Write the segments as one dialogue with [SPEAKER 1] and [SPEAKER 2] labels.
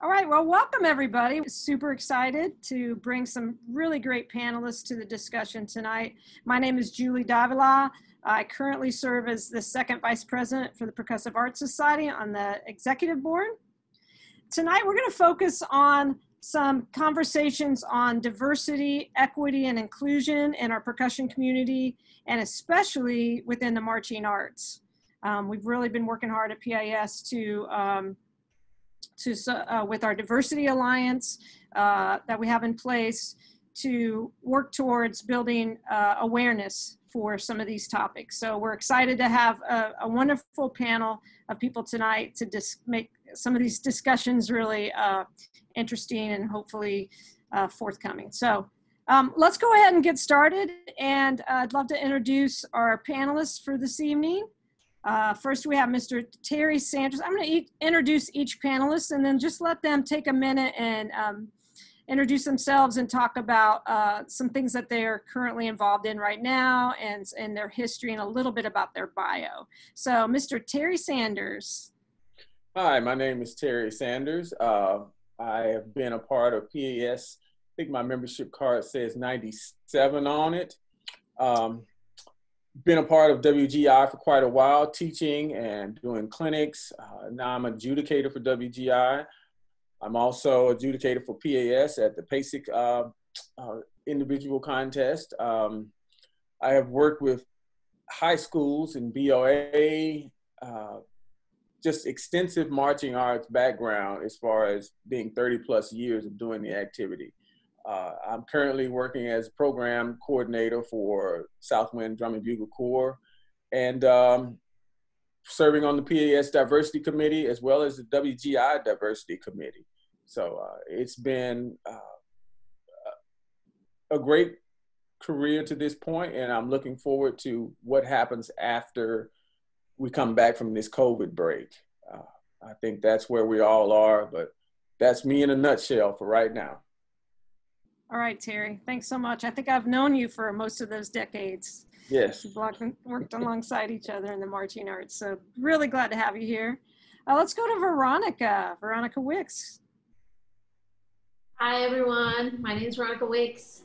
[SPEAKER 1] All right, well, welcome everybody. Super excited to bring some really great panelists to the discussion tonight. My name is Julie Davila. I currently serve as the second vice president for the Percussive Arts Society on the executive board. Tonight, we're going to focus on some conversations on diversity, equity, and inclusion in our percussion community, and especially within the marching arts. We've really been working hard at PIS with our diversity alliance that we have in place to work towards building awareness for some of these topics. So we're excited to have a wonderful panel of people tonight to make some of these discussions really interesting and hopefully forthcoming. So let's go ahead and get started. And I'd love to introduce our panelists for this evening. First, we have Mr. Terry Sanders. I'm going to introduce each panelist and then just let them take a minute and introduce themselves and talk about some things that they're currently involved in right now and their history and a little bit about their bio. So, Mr. Terry Sanders.
[SPEAKER 2] Hi, my name is Terry Sanders. I have been a part of PAS. I think my membership card says 97 on it. Been a part of WGI for quite a while, teaching and doing clinics. Now I'm an adjudicator for WGI. I'm also adjudicator for PAS at the PASIC individual contest. I have worked with high schools and BOA, just extensive marching arts background as far as being 30 plus years of doing the activity. I'm currently working as program coordinator for Southwind Drum and Bugle Corps and serving on the PAS Diversity Committee as well as the WGI Diversity Committee. So it's been a great career to this point, and I'm looking forward to what happens after we come back from this COVID break. I think that's where we all are, but that's me in a nutshell for right now.
[SPEAKER 1] All right, Terry, thanks so much. I think I've known you for most of those decades.
[SPEAKER 2] Yes.
[SPEAKER 1] We've worked alongside each other in the marching arts, so really glad to have you here. Let's go to Veronica. Veronica Wicks.
[SPEAKER 3] Hi, everyone. My name is Veronica Wicks.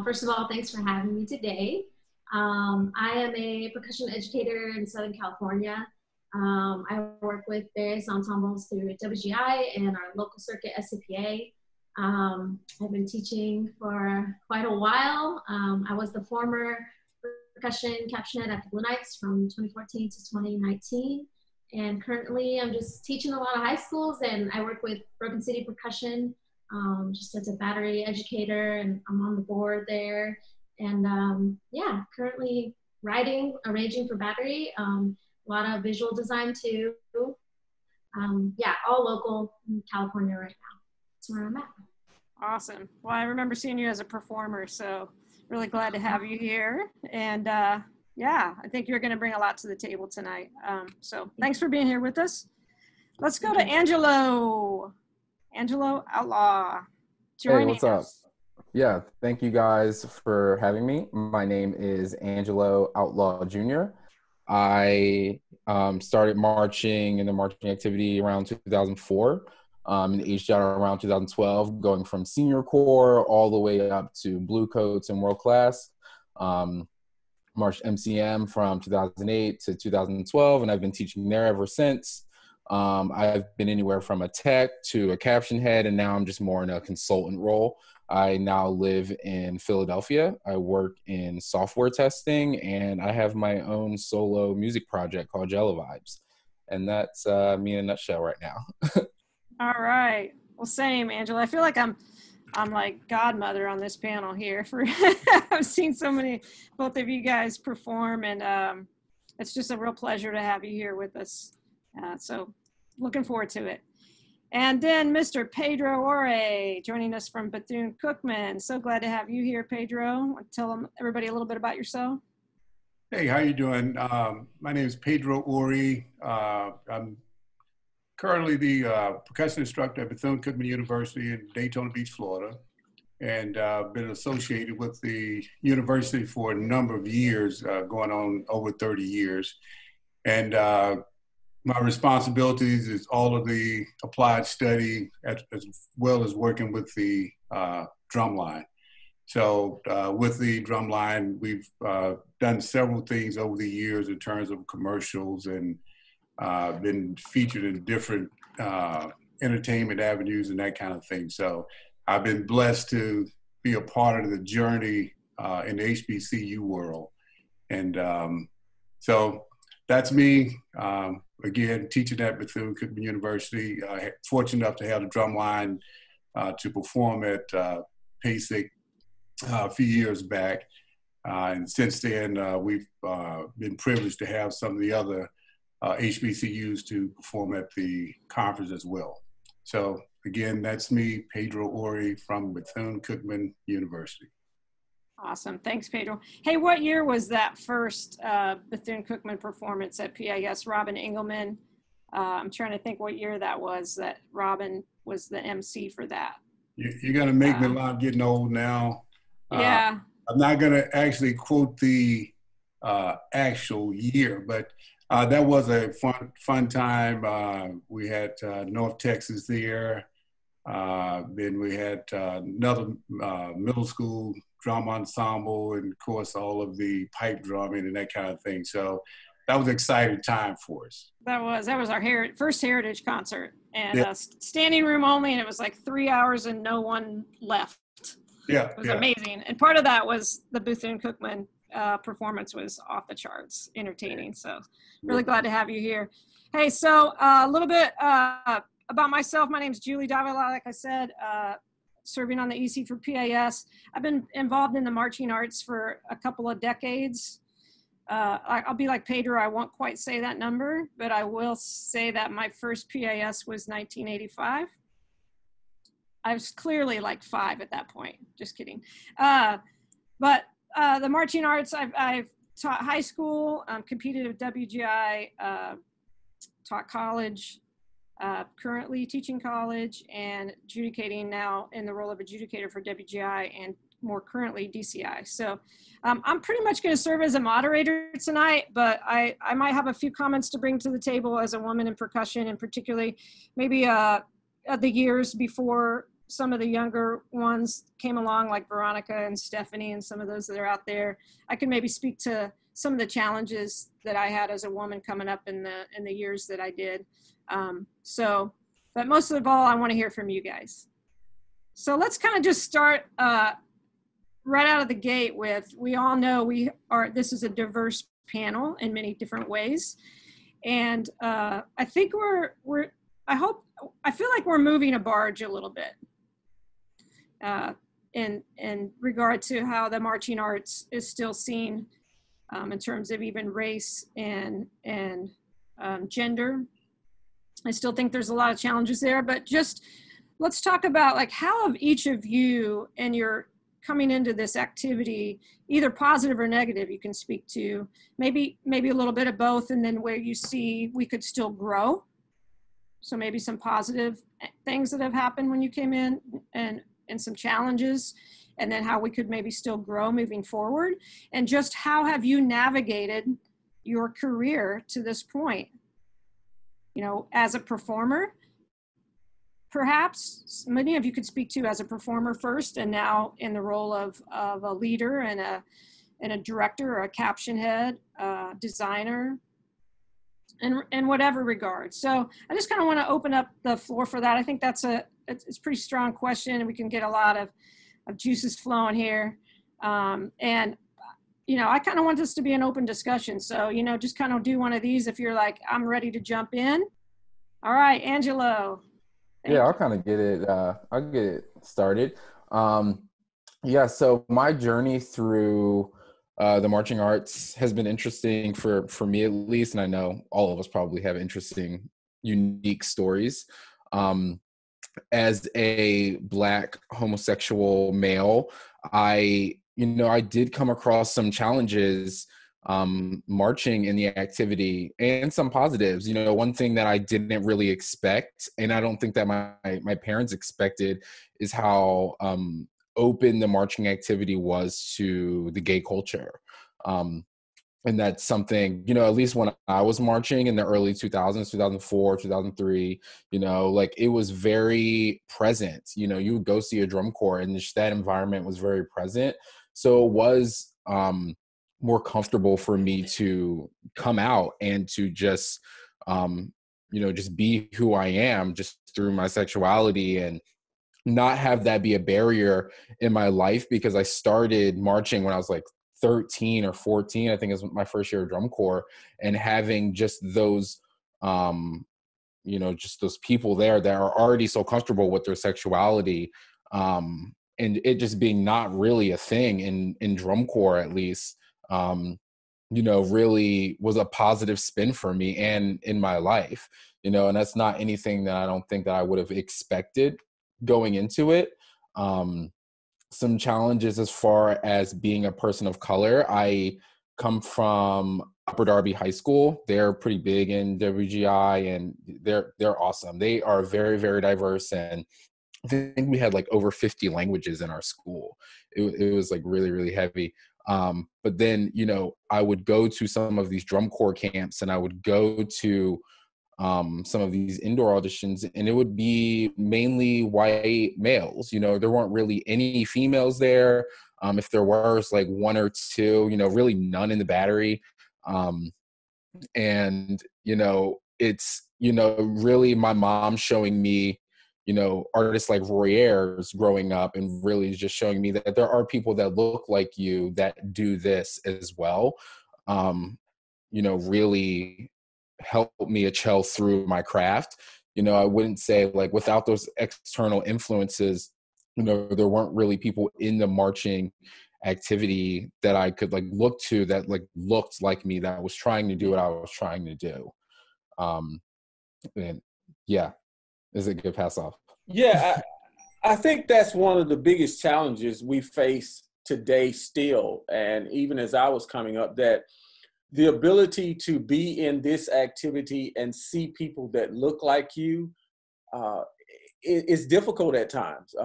[SPEAKER 3] First of all, thanks for having me today. I am a percussion educator in Southern California. I work with various ensembles through WGI and our local circuit, SCPA. I've been teaching for quite a while. I was the former percussion caption at the Blue Knights from 2014 to 2019. And currently I'm just teaching a lot of high schools, and I work with Broken City Percussion just as a battery educator, and I'm on the board there. And yeah, currently writing, arranging for battery, a lot of visual design too. Yeah, all local in California right now. That's where I'm at.
[SPEAKER 1] Awesome. Well, I remember seeing you as a performer, so really glad to have you here. And yeah, I think you're going to bring a lot to the table tonight. So thanks for being here with us. Let's go to Angelo. Angelo Outlaw.
[SPEAKER 4] Hey, what's up? Yeah, thank you guys for having me. My name is Angelo Outlaw Jr. I started marching in the marching activity around 2004. And aged out around 2012, going from senior corps all the way up to blue coats and world class. Marched MCM from 2008 to 2012, and I've been teaching there ever since. I've been anywhere from a tech to a caption head, and now I'm just more in a consultant role. I now live in Philadelphia. I work in software testing, and I have my own solo music project called Jello Vibes. And that's me in a nutshell right now.
[SPEAKER 1] All right. Well, same, Angela. I feel like I'm like godmother on this panel here. I've seen so many, both of you guys perform, and it's just a real pleasure to have you here with us. So looking forward to it. And then Mr. Pedro Orey joining us from Bethune-Cookman. So glad to have you here, Pedro. Tell everybody a little bit about yourself.
[SPEAKER 5] Hey, how you doing? My name is Pedro Orey. I'm currently the percussion instructor at Bethune-Cookman University in Daytona Beach, Florida, and been associated with the university for a number of years, going on over 30 years. And my responsibilities is all of the applied study as well as working with the drumline. So with the drumline, we've done several things over the years in terms of commercials and been featured in different entertainment avenues and that kind of thing. So I've been blessed to be a part of the journey in the HBCU world. And so that's me. Again, teaching at Bethune-Cookman University. Fortunate enough to have the drumline to perform at PASIC a few years back. And since then, we've been privileged to have some of the other HBCUs to perform at the conference as well. So again, that's me, Pedro Orey from Bethune-Cookman University.
[SPEAKER 1] Awesome. Thanks, Pedro. Hey, what year was that first Bethune-Cookman performance at PIS? Robin Engelman. I'm trying to think what year that was that Robin was the MC for that.
[SPEAKER 5] You're going to make me laugh getting old now.
[SPEAKER 1] Yeah.
[SPEAKER 5] I'm not going to actually quote the actual year, but that was a fun time. We had North Texas there. Then we had another middle school drum ensemble, and of course all of the pipe drumming and that kind of thing. So that was an exciting time for us. That
[SPEAKER 1] was our first Heritage concert, and standing room only, and it was like 3 hours and no one left.
[SPEAKER 5] Yeah,
[SPEAKER 1] it was amazing. And part of that was the Bethune-Cookman performance was off the charts, entertaining. So really glad to have you here. Hey, so a little bit about myself. My name is Julie Davila, like I said, serving on the EC for PAS. I've been involved in the marching arts for a couple of decades. I'll be like Pedro, I won't quite say that number, but I will say that my first PAS was 1985. I was clearly like 5 at that point, just kidding. But the marching arts, I've taught high school, competed at WGI, taught college, currently teaching college and adjudicating now in the role of adjudicator for WGI and more currently DCI. So I'm pretty much going to serve as a moderator tonight, but I might have a few comments to bring to the table as a woman in percussion, and particularly maybe the years before some of the younger ones came along, like Veronica and Stephanie and some of those that are out there. I can maybe speak to some of the challenges that I had as a woman coming up in the years that I did. But most of all, I want to hear from you guys. So let's kind of just start right out of the gate with, we all know this is a diverse panel in many different ways. And I think I feel like we're moving a barge a little bit in regard to how the marching arts is still seen in terms of even race and gender. I still think there's a lot of challenges there, but just let's talk about like how have each of you and your coming into this activity, either positive or negative, you can speak to, maybe a little bit of both, and then where you see we could still grow. So maybe some positive things that have happened when you came in and some challenges, and then how we could maybe still grow moving forward. And just how have you navigated your career to this point? You know, as a performer, perhaps many of you could speak to as a performer first, and now in the role of a leader and a director or a caption head, designer, in whatever regard. So I just kind of want to open up the floor for that. I think it's a pretty strong question, and we can get a lot of juices flowing here. And you know, I kind of want this to be an open discussion. So, you know, just kind of do one of these if you're like, I'm ready to jump in. All right, Angelo.
[SPEAKER 4] Yeah, I'll kind of get it. I'll get it started. Yeah, so my journey through the marching arts has been interesting for me at least, and I know all of us probably have interesting, unique stories. As a Black homosexual male, I did come across some challenges marching in the activity, and some positives. You know, one thing that I didn't really expect, and I don't think that my parents expected, is how open the marching activity was to the gay culture. And that's something, you know, at least when I was marching in the early 2000s, 2004, 2003, you know, like it was very present. You know, you would go see a drum corps and just that environment was very present. So it was more comfortable for me to come out and to just, you know, just be who I am just through my sexuality and not have that be a barrier in my life, because I started marching when I was like 13 or 14, I think it was my first year of drum corps, and having just those, you know, just those people there that are already so comfortable with their sexuality, and it just being not really a thing in drum corps, at least, you know, really was a positive spin for me and in my life, you know, and that's not anything that I don't think that I would have expected going into it. Some challenges as far as being a person of color. I come from Upper Darby High School. They're pretty big in WGI and they're awesome. They are very, very diverse, and I think we had like over 50 languages in our school. It was like really, really heavy. But then, you know, I would go to some of these drum corps camps and I would go to some of these indoor auditions, and it would be mainly white males. You know, there weren't really any females there. If there were, it's like one or two, you know, really none in the battery. And, you know, it's, you know, really my mom showing me, you know, artists like Roy Ayers growing up and really just showing me that there are people that look like you that do this as well. You know, really helped me excel through my craft. You know, I wouldn't say like without those external influences, you know, there weren't really people in the marching activity that I could like look to that like looked like me, that was trying to do what I was trying to do. And yeah, is it good pass off?
[SPEAKER 2] Yeah, I think that's one of the biggest challenges we face today still. And even as I was coming up, that the ability to be in this activity and see people that look like you is difficult at times.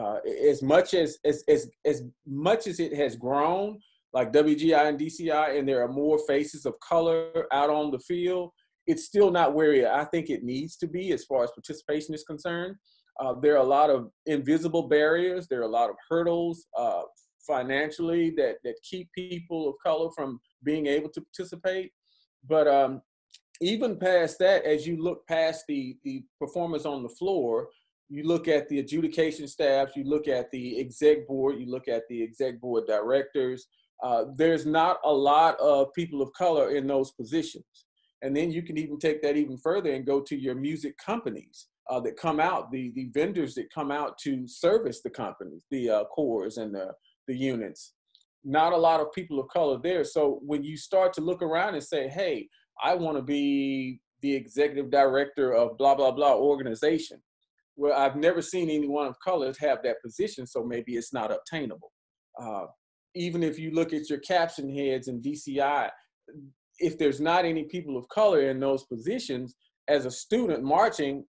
[SPEAKER 2] As much as it has grown, like WGI and DCI, and there are more faces of color out on the field, it's still not where I think it needs to be as far as participation is concerned. There are a lot of invisible barriers. There are a lot of hurdles financially that keep people of color from being able to participate. But even past that, as you look past the performers on the floor, you look at the adjudication staffs, you look at the exec board, you look at the exec board directors, there's not a lot of people of color in those positions. And then you can even take that even further and go to your music companies that come out, the vendors that come out to service the companies, the corps and the units. Not a lot of people of color there. So when you start to look around and say, hey, I want to be the executive director of blah, blah, blah organization. Well, I've never seen anyone of color have that position, so maybe it's not obtainable. Even if you look at your caption heads in DCI, if there's not any people of color in those positions, as a student marching,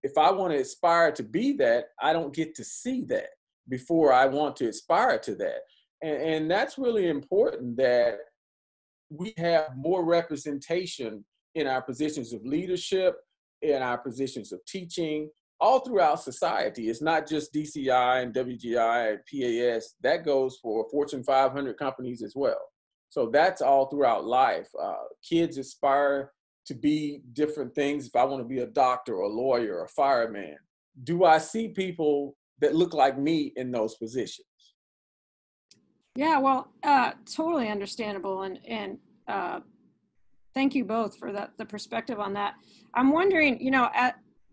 [SPEAKER 2] if I want to aspire to be that, I don't get to see that before I want to aspire to that. And that's really important, that we have more representation in our positions of leadership, in our positions of teaching, all throughout society. It's not just DCI and WGI and PAS. That goes for Fortune 500 companies as well. So that's all throughout life. Kids aspire to be different things. If I want to be a doctor or a lawyer or a fireman, do I see people that look like me in those positions?
[SPEAKER 1] Yeah, well, totally understandable. And thank you both for the perspective on that. I'm wondering, you know,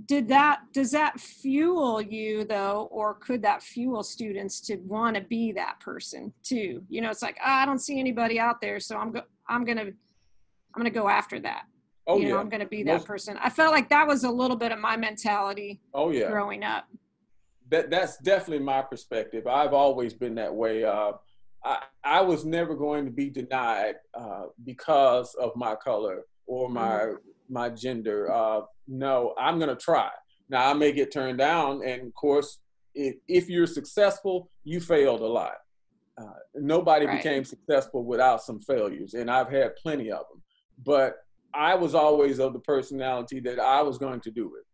[SPEAKER 1] does that fuel you though, or could that fuel students to want to be that person too? You know, it's like, I don't see anybody out there, so I'm gonna go after that.
[SPEAKER 2] Oh,
[SPEAKER 1] you know, I'm gonna be that person. I felt like that was a little bit of my mentality.
[SPEAKER 2] Oh yeah,
[SPEAKER 1] growing up.
[SPEAKER 2] That's definitely my perspective. I've always been that way. I was never going to be denied because of my color or my gender. No, I'm going to try. Now, I may get turned down. And of course, if you're successful, you failed a lot. Nobody
[SPEAKER 1] Right.
[SPEAKER 2] became successful without some failures, and I've had plenty of them. But I was always of the personality that I was going to do it.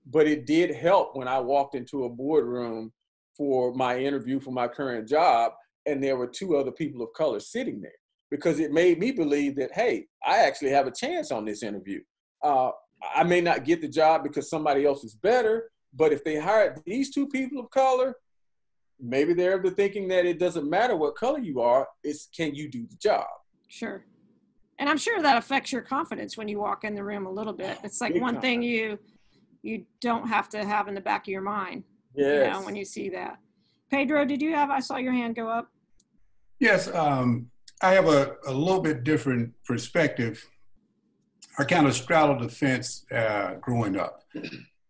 [SPEAKER 2] But it did help when I walked into a boardroom for my interview for my current job, and there were 2 other people of color sitting there, because it made me believe that, hey, I actually have a chance on this interview. I may not get the job because somebody else is better, but if they hired these 2 people of color, maybe they're of the thinking that it doesn't matter what color you are, it's can you do the job?
[SPEAKER 1] Sure. And I'm sure that affects your confidence when you walk in the room a little bit. It's like one thing you don't have to have in the back of your mind,
[SPEAKER 2] Yes.
[SPEAKER 1] you know, when you see that. Pedro, did you have, I saw your hand go up.
[SPEAKER 5] Yes, I have a little bit different perspective. I kind of straddled the fence growing up.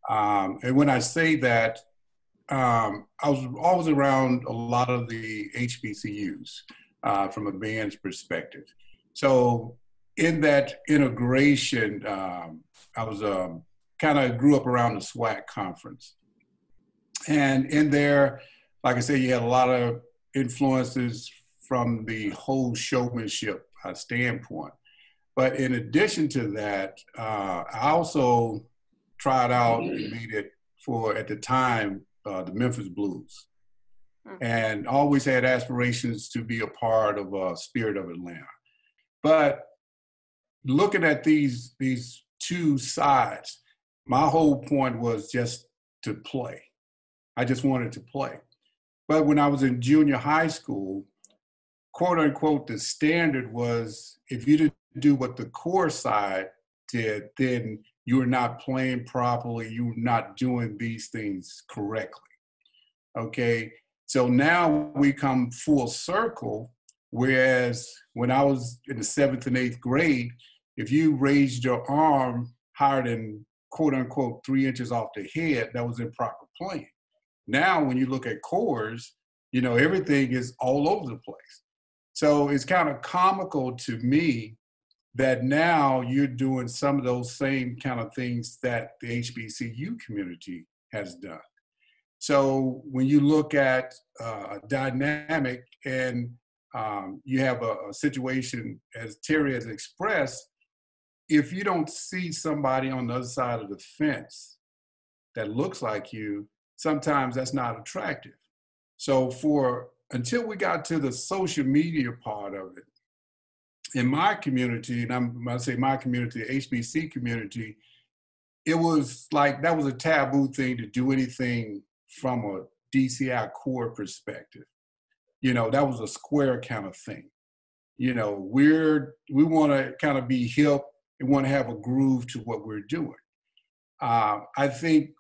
[SPEAKER 5] And when I say that, I was always around a lot of the HBCUs from a band's perspective. So in that integration, I was kind of grew up around the SWAC conference. And in there, like I said, you had a lot of influences from the whole showmanship standpoint. But in addition to that, I also tried out and made it for, at the time, the Memphis Blues. And always had aspirations to be a part of Spirit of Atlanta. But looking at these 2 sides, my whole point was just to play. I just wanted to play. But when I was in junior high school, quote unquote, the standard was if you didn't do what the core side did, then you were not playing properly, you were not doing these things correctly. Okay, so now we come full circle, whereas when I was in the 7th and 8th grade, if you raised your arm higher than quote unquote 3 inches off the head, that was improper playing. Now, when you look at cores, you know, everything is all over the place. So it's kind of comical to me that now you're doing some of those same kind of things that the HBCU community has done. So when you look at a dynamic and you have a situation, as Terry has expressed, if you don't see somebody on the other side of the fence that looks like you, sometimes that's not attractive. So until we got to the social media part of it, in my community, and when I say my community, the HBC community, it was like that was a taboo thing to do anything from a DCI core perspective. You know, that was a square kind of thing. You know, we want to kind of be hip and want to have a groove to what we're doing. I think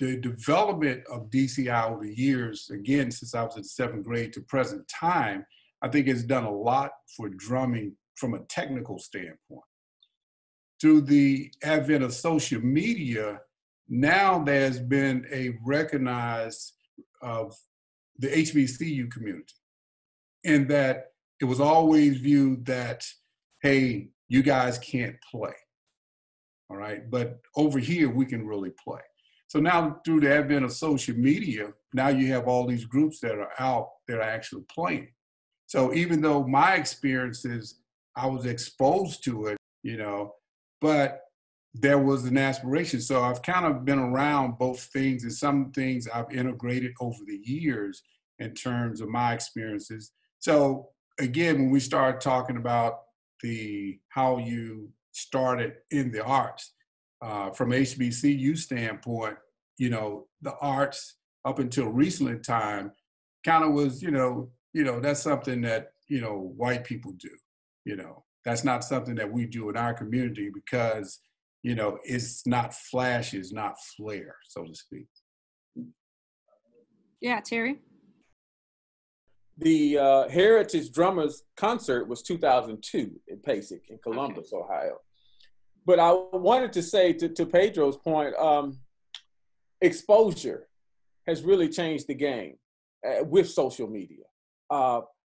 [SPEAKER 5] the development of DCI over the years, again, since I was in 7th grade to present time, I think it's done a lot for drumming from a technical standpoint. Through the advent of social media, now there's been a recognized of the HBCU community, in that it was always viewed that, hey, you guys can't play, all right? But over here, we can really play. So now through the advent of social media, now you have all these groups that are out that are actually playing. So even though my experiences, I was exposed to it, you know, but there was an aspiration. So I've kind of been around both things, and some things I've integrated over the years in terms of my experiences. So again, when we start talking about how you started in the arts, from HBCU standpoint, you know, the arts up until recent time kind of was, you know, that's something that, you know, white people do. You know, that's not something that we do in our community because, you know, it's not flash, it's not flair, so to speak.
[SPEAKER 1] Yeah, Terry?
[SPEAKER 2] The Heritage Drummers concert was 2002 in PASIC in Columbus, Ohio. But I wanted to say to Pedro's point, exposure has really changed the game with social media.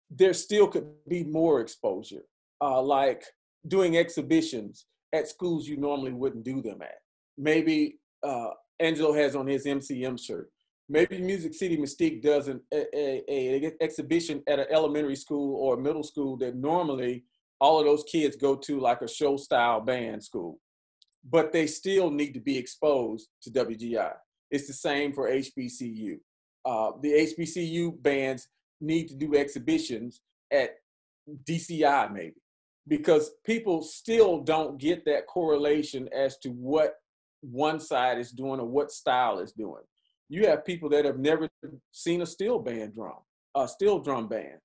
[SPEAKER 2] There still could be more exposure, like doing exhibitions at schools you normally wouldn't do them at. Maybe Angelo has on his MCM shirt. Maybe Music City Mystique does an exhibition at an elementary school or middle school that normally all of those kids go to, like a show style band school, but they still need to be exposed to WGI. It's the same for HBCU. The HBCU bands need to do exhibitions at DCI maybe, because people still don't get that correlation as to what one side is doing or what style is doing. You have people that have never seen a steel drum band.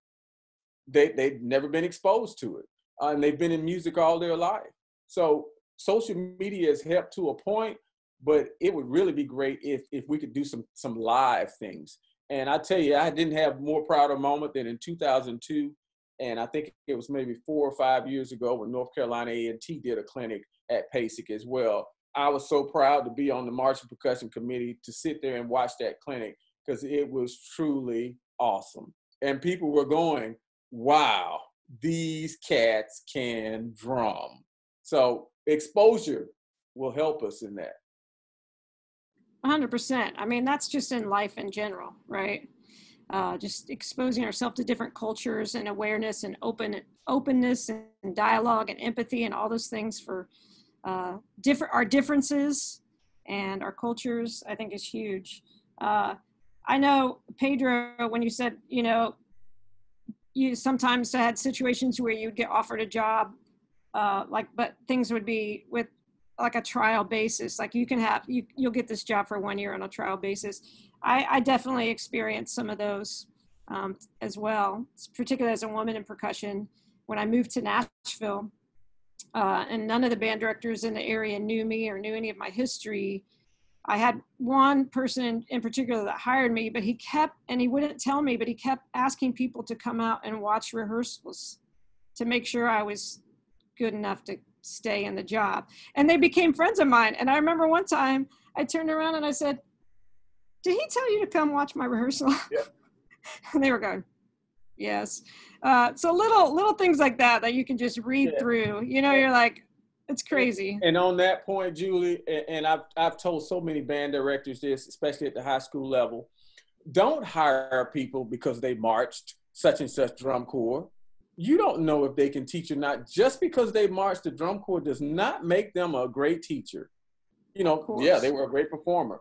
[SPEAKER 2] They've never been exposed to it, and they've been in music all their life. So social media has helped to a point, but it would really be great if we could do some live things. And I tell you, I didn't have more prouder moment than in 2002, and I think it was maybe 4 or 5 years ago when North Carolina A&T did a clinic at PASIC as well. I was so proud to be on the Marching Percussion Committee to sit there and watch that clinic, because it was truly awesome. And people were going, wow, these cats can drum. So exposure will help us in that.
[SPEAKER 1] 100%. I mean, that's just in life in general, right? Just exposing ourselves to different cultures and awareness and openness and dialogue and empathy and all those things for our differences and our cultures, I think is huge. I know, Pedro, when you said, you sometimes had situations where you'd get offered a job, but things would be with like a trial basis. Like you'll get this job for 1 year on a trial basis. I definitely experienced some of those as well, particularly as a woman in percussion. When I moved to Nashville, and none of the band directors in the area knew me or knew any of my history. I had one person in particular that hired me, but he wouldn't tell me, but he kept asking people to come out and watch rehearsals to make sure I was good enough to stay in the job. And they became friends of mine. And I remember one time I turned around and I said, "Did he tell you to come watch my rehearsal?"
[SPEAKER 2] Yep.
[SPEAKER 1] And they were going, "Yes." So little things like that you can just read through, you're like, it's crazy.
[SPEAKER 2] And on that point, Julie, and I've told so many band directors this, especially at the high school level, don't hire people because they marched such and such drum corps. You don't know if they can teach or not. Just because they marched the drum corps does not make them a great teacher. Yeah, they were a great performer.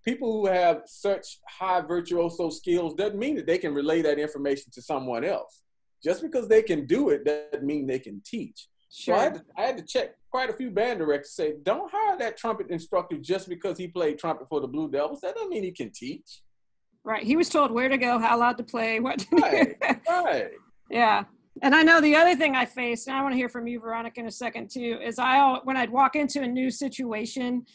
[SPEAKER 2] People who have such high virtuoso skills doesn't mean that they can relay that information to someone else. Just because they can do it doesn't mean they can teach. Sure. So I had to check quite a few band directors, say, don't hire that trumpet instructor just because he played trumpet for the Blue Devils. That doesn't mean he can teach.
[SPEAKER 1] Right. He was told where to go, how loud to play, what to
[SPEAKER 2] do. Right.
[SPEAKER 1] Yeah. And I know the other thing I faced, and I want to hear from you, Veronica, in a second too, is when I'd walk into a new situation,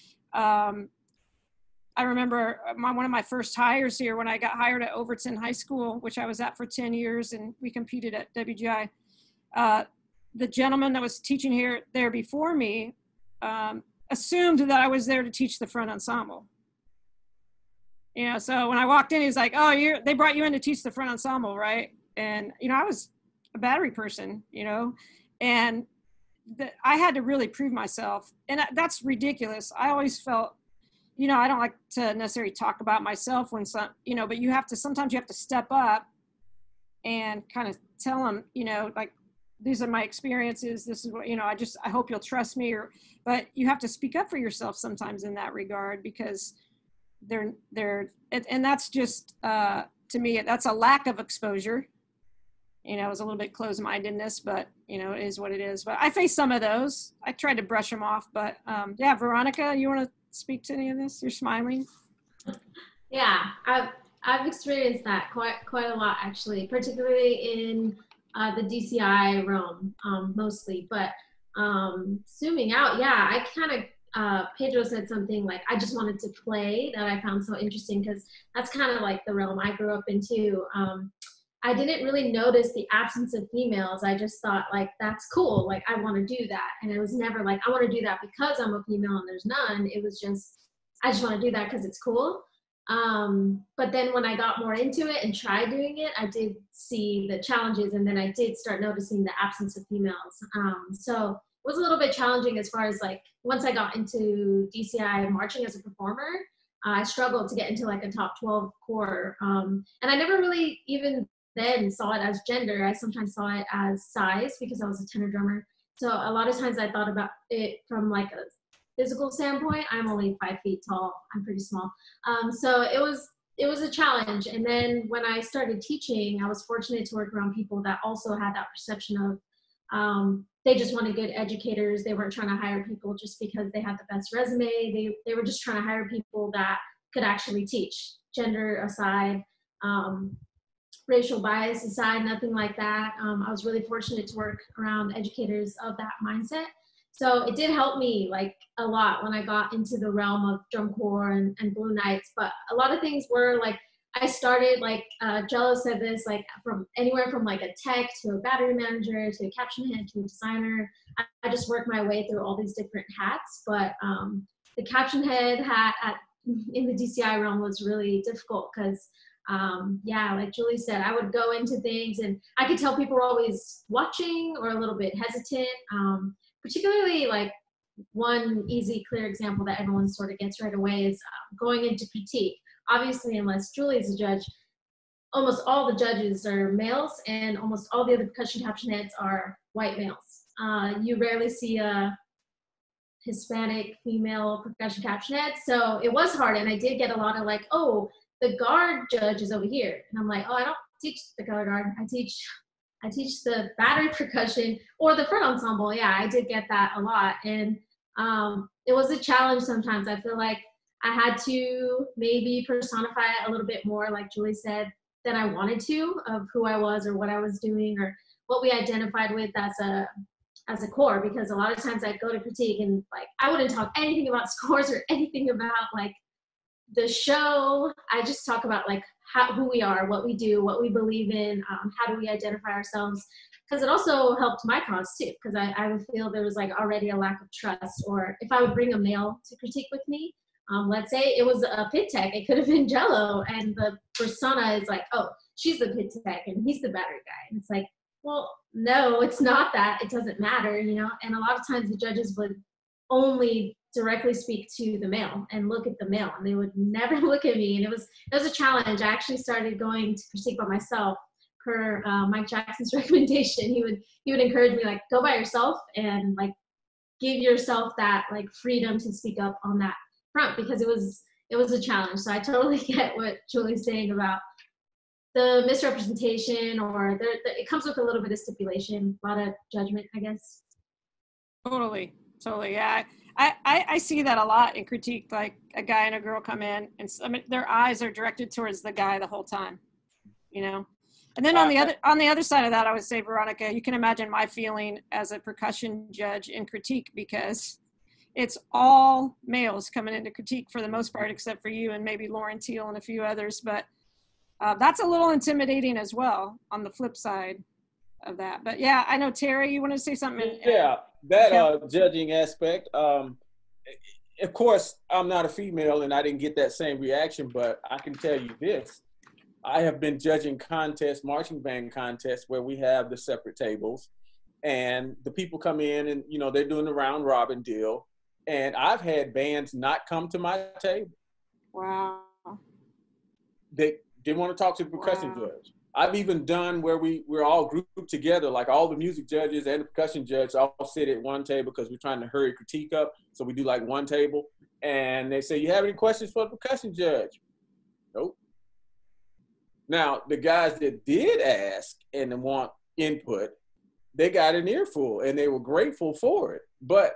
[SPEAKER 1] I remember one of my first hires here when I got hired at Overton High School, which I was at for 10 years, and we competed at WGI. The gentleman that was teaching there before me assumed that I was there to teach the front ensemble. So when I walked in, he's like, "Oh, they brought you in to teach the front ensemble, right?" And, I was a battery person, and I had to really prove myself. And that's ridiculous. I always felt, I don't like to necessarily talk about myself but sometimes you have to step up and kind of tell them, like, these are my experiences. This is what, I hope you'll trust me, but you have to speak up for yourself sometimes in that regard, because and that's just, to me, that's a lack of exposure. It was a little bit closed-mindedness, but, it is what it is. But I faced some of those. I tried to brush them off, but yeah, Veronica, you want to speak to any of this? You're smiling.
[SPEAKER 3] Yeah, I've experienced that quite a lot, actually, particularly in the DCI realm, mostly. But zooming out, yeah, I kind of, Pedro said something like, I just wanted to play, that I found so interesting, because that's kind of like the realm I grew up in too. I didn't really notice the absence of females. I just thought, like, that's cool. Like, I want to do that. And it was never like, I want to do that because I'm a female and there's none. It was just, I just want to do that because it's cool. But then when I got more into it and tried doing it, I did see the challenges, and then I did start noticing the absence of females. So it was a little bit challenging as far as, like, once I got into DCI marching as a performer, I struggled to get into like a top 12 core. And I never really even then saw it as gender. I sometimes saw it as size because I was a tenor drummer. So a lot of times I thought about it from like a physical standpoint. I'm only 5 feet tall. I'm pretty small. So it was a challenge. And then when I started teaching, I was fortunate to work around people that also had that perception of they just wanted good educators. They weren't trying to hire people just because they had the best resume. They were just trying to hire people that could actually teach, gender aside, racial bias aside, nothing like that. I was really fortunate to work around educators of that mindset. So it did help me like a lot when I got into the realm of drum corps and Blue Nights. But a lot of things were like, I started like, Jello said this, like from anywhere from like a tech to a battery manager to a caption head to a designer. I just worked my way through all these different hats. But the caption head hat in the DCI realm was really difficult because yeah, like Julie said, I would go into things and I could tell people were always watching or a little bit hesitant. Particularly like one easy, clear example that everyone sort of gets right away is going into critique. Obviously, unless Julie is a judge, almost all the judges are males and almost all the other percussion caption heads are white males. You rarely see a Hispanic female percussion caption head. So it was hard. And I did get a lot of like, oh, the guard judge is over here. And I'm like, oh, I don't teach the guard. I teach the battery percussion or the front ensemble. Yeah, I did get that a lot. And it was a challenge sometimes. I feel like I had to maybe personify it a little bit more, like Julie said, than I wanted to, of who I was or what I was doing or what we identified with as a core, because a lot of times I'd go to critique and like I wouldn't talk anything about scores or anything about like the show. I just talk about like who we are, what we do, what we believe in, how do we identify ourselves, because it also helped my cause too, because I would feel there was like already a lack of trust. Or if I would bring a male to critique with me, let's say it was a pit tech, it could have been Jello, and the persona is like, oh, she's the pit tech and he's the battery guy, and it's like, well, no, it's not that. It doesn't matter, you know. And a lot of times the judges would only directly speak to the male and look at the male, and they would never look at me. And it was a challenge. I actually started going to critique by myself per Mike Jackson's recommendation. He would encourage me like, go by yourself and like give yourself that like freedom to speak up on that front, because it was a challenge. So I totally get what Julie's saying about the misrepresentation, or it comes with a little bit of stipulation, a lot of judgment, I guess.
[SPEAKER 1] Totally. Yeah. I see that a lot in critique, like a guy and a girl come in and their eyes are directed towards the guy the whole time, you know? And then on the other side of that, I would say, Veronica, you can imagine my feeling as a percussion judge in critique, because it's all males coming into critique for the most part, except for you and maybe Lauren Teal and a few others. But that's a little intimidating as well on the flip side of that. But yeah, I know, Terry, you want to say something?
[SPEAKER 2] Yeah, that judging aspect. Of course, I'm not a female and I didn't get that same reaction, but I can tell you this. I have been judging contests, marching band contests, where we have the separate tables and the people come in and, you know, they're doing the round robin deal. And I've had bands not come to my table.
[SPEAKER 1] Wow.
[SPEAKER 2] They didn't want to talk to the percussion judge. I've even done where we're all grouped together, like all the music judges and the percussion judge all sit at one table because we're trying to hurry critique up. So we do like one table. And they say, you have any questions for the percussion judge? Nope. Now, the guys that did ask and want input, they got an earful and they were grateful for it. But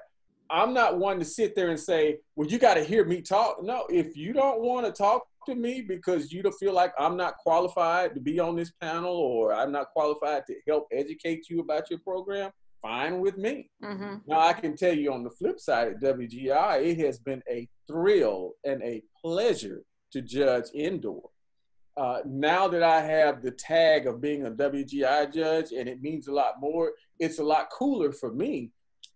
[SPEAKER 2] I'm not one to sit there and say, well, you got to hear me talk. No, if you don't want to talk to me because you don't feel like I'm not qualified to be on this panel, or I'm not qualified to help educate you about your program, fine with me. Mm-hmm. Now, I can tell you on the flip side at WGI, it has been a thrill and a pleasure to judge indoor. Now that I have the tag of being a WGI judge, and it means a lot more, it's a lot cooler for me.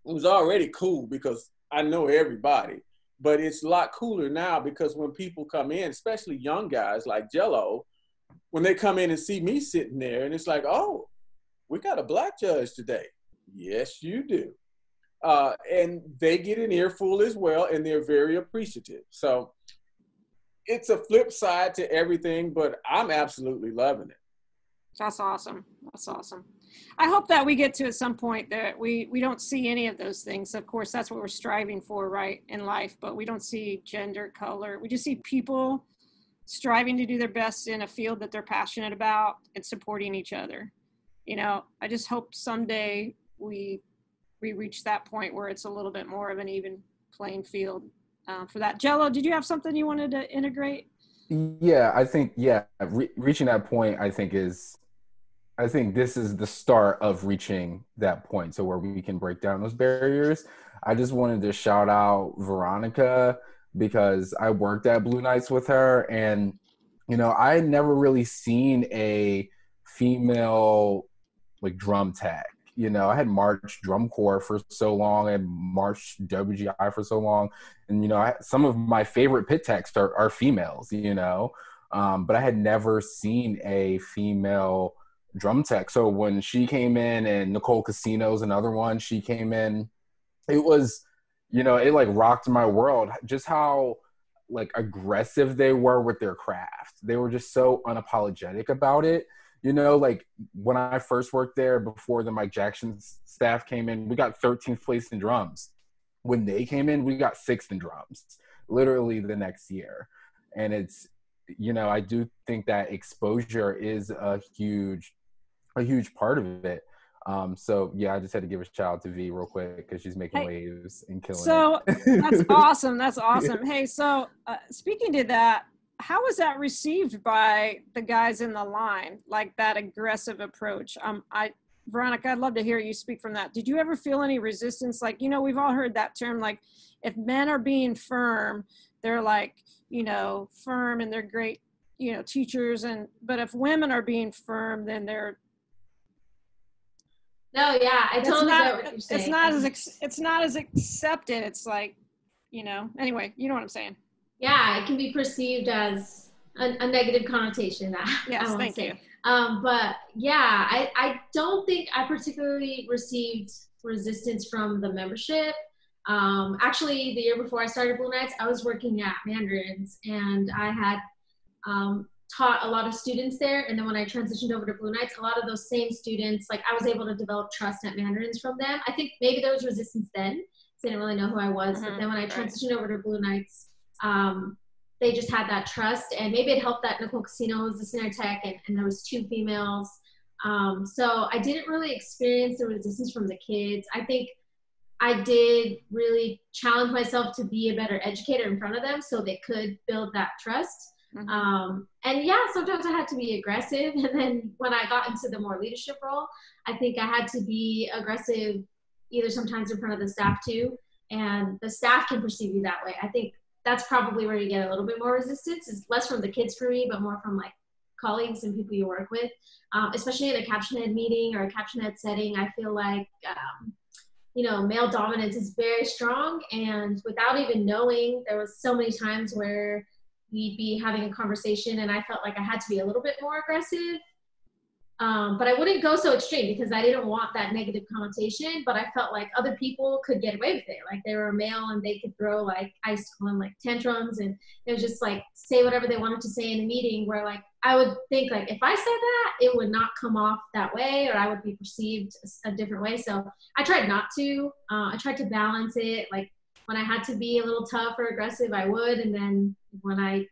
[SPEAKER 2] It was already cool because I know everybody, but it's a lot cooler now because when people come in, especially young guys like Jello, when they come in and see me sitting there and it's like, oh, we got a black judge today. Yes, you do. And they get an earful as well, and they're very appreciative. So it's a flip side to everything, but I'm absolutely loving it.
[SPEAKER 1] That's awesome. That's awesome. I hope that we get to at some point that we don't see any of those things. Of course, that's what we're striving for, right, in life, but we don't see gender, color. We just see people striving to do their best in a field that they're passionate about and supporting each other. You know, I just hope someday we reach that point where it's a little bit more of an even playing field for that. Jello, did you have something you wanted to integrate?
[SPEAKER 4] Yeah, I think, reaching that point, I think this is the start of reaching that point, so where we can break down those barriers. I just wanted to shout out Veronica because I worked at Blue Nights with her, and, you know, I had never really seen a female like drum tech. You know, I had marched drum corps for so long, I had marched WGI for so long, and, you know, some of my favorite pit techs are females, you know, but I had never seen a female drum tech. So when she came in, and Nicole Casino's another one, she came in, it was, you know, it like rocked my world, just how like aggressive they were with their craft. They were just so unapologetic about it. You know, like when I first worked there before the Mike Jackson staff came in, we got 13th place in drums. When they came in, we got 6th in drums, literally the next year. And it's, you know, I do think that exposure is a huge part of it. So yeah, I just had to give a shout out to V real quick because she's making waves and killing it.
[SPEAKER 1] That's awesome. That's awesome. Hey, so speaking to that, how was that received by the guys in the line? Like that aggressive approach? Veronica, I'd love to hear you speak from that. Did you ever feel any resistance? Like, you know, we've all heard that term, like if men are being firm, they're like, you know, firm and they're great, you know, teachers. But if women are being firm, then they're,
[SPEAKER 3] no, yeah, I totally get what you're saying.
[SPEAKER 1] It's not as accepted. It's like, you know, anyway, you know what I'm saying.
[SPEAKER 3] Yeah, it can be perceived as a negative connotation.
[SPEAKER 1] Yes, thank you.
[SPEAKER 3] But yeah, I don't think I particularly received resistance from the membership. Actually, the year before I started Blue Nights, I was working at Mandarin's, and I had taught a lot of students there. And then when I transitioned over to Blue Nights, a lot of those same students, like I was able to develop trust at Mandarin's from them. I think maybe there was resistance then, because they didn't really know who I was. But then when I transitioned over to Blue Nights, they just had that trust, and maybe it helped that Nicole Casino was the snare tech, and there was 2 females. So I didn't really experience the resistance from the kids. I think I did really challenge myself to be a better educator in front of them so they could build that trust. And yeah, sometimes I had to be aggressive. And then when I got into the more leadership role, I think I had to be aggressive either sometimes in front of the staff too. And the staff can perceive you that way. I think that's probably where you get a little bit more resistance. It's less from the kids for me, but more from like colleagues and people you work with, especially in a caption ed meeting or a caption ed setting. I feel like, you know, male dominance is very strong, and without even knowing, there was so many times where we'd be having a conversation and I felt like I had to be a little bit more aggressive. But I wouldn't go so extreme because I didn't want that negative connotation, but I felt like other people could get away with it. Like they were male and they could throw, like, I used to call them like tantrums, and they would just like say whatever they wanted to say in a meeting, where like I would think like if I said that, it would not come off that way, or I would be perceived a different way. So I tried not to. I tried to balance it. Like when I had to be a little tough or aggressive, I would. And then when I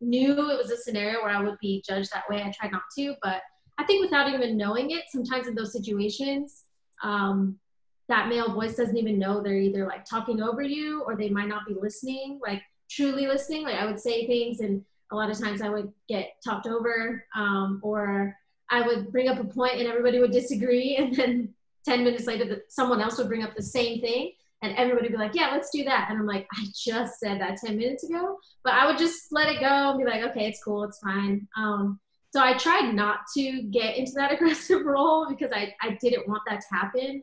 [SPEAKER 3] knew it was a scenario where I would be judged that way, I tried not to. But I think without even knowing it, sometimes in those situations, that male voice doesn't even know they're either like talking over you, or they might not be listening, like truly listening. Like I would say things, and a lot of times I would get talked over, or I would bring up a point and everybody would disagree. And then 10 minutes later, someone else would bring up the same thing and everybody would be like, yeah, let's do that. And I'm like, I just said that 10 minutes ago, but I would just let it go and be like, okay, it's cool, it's fine. So I tried not to get into that aggressive role because I didn't want that to happen.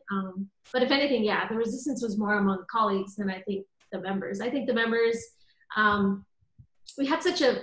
[SPEAKER 3] But if anything, yeah, the resistance was more among colleagues than I think the members. I think the members, we had such a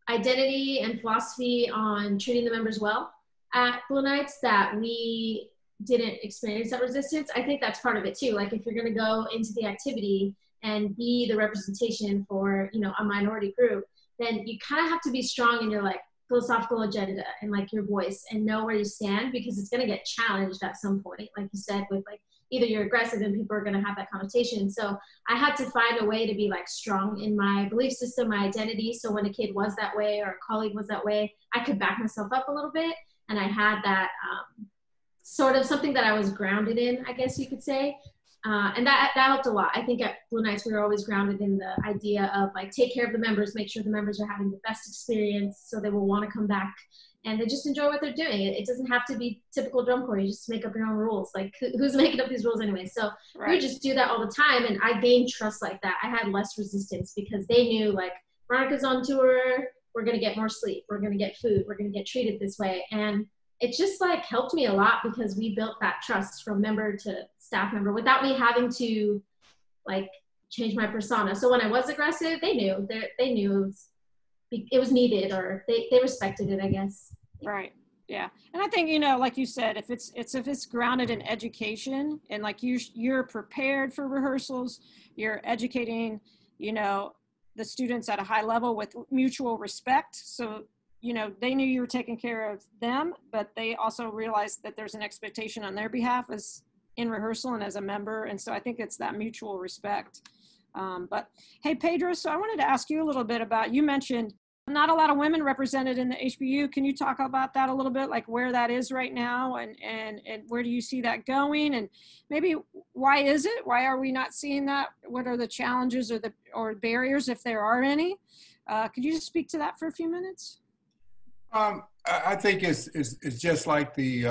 [SPEAKER 3] identity and philosophy on treating the members well at Blue Nights that we didn't experience that resistance. I think that's part of it too. Like if you're gonna go into the activity and be the representation for, you know, a minority group, then you kind of have to be strong in your like philosophical agenda and like your voice and know where you stand, because it's going to get challenged at some point, like you said, with like either you're aggressive and people are going to have that connotation. So I had to find a way to be like strong in my belief system, my identity. So when a kid was that way or a colleague was that way, I could back myself up a little bit. And I had that sort of something that I was grounded in, I guess you could say. And that helped a lot. I think at Blue Knights, we were always grounded in the idea of like, take care of the members, make sure the members are having the best experience so they will want to come back and they just enjoy what they're doing. It doesn't have to be typical drum corps. You just make up your own rules. Like who's making up these rules anyway? So we would just do that all the time. And I gained trust like that. I had less resistance because they knew like Veronica's on tour. We're going to get more sleep. We're going to get food. We're going to get treated this way. And it just like helped me a lot because we built that trust from member to staff member without me having to like change my persona. So when I was aggressive, they knew it was needed, or they respected it, I guess.
[SPEAKER 1] Right. Yeah. And I think, you know, like you said, if it's grounded in education and like you're prepared for rehearsals, you're educating, you know, the students at a high level with mutual respect. So, you know, they knew you were taking care of them, but they also realized that there's an expectation on their behalf as in rehearsal and as a member. And so I think it's that mutual respect. But hey, Pedro, so I wanted to ask you a little bit about, you mentioned not a lot of women represented in the HBU. Can you talk about that a little bit, like where that is right now and where do you see that going? And maybe why is it? Why are we not seeing that? What are the challenges or barriers, if there are any? Could you just speak to that for a few minutes?
[SPEAKER 5] I think it's just like the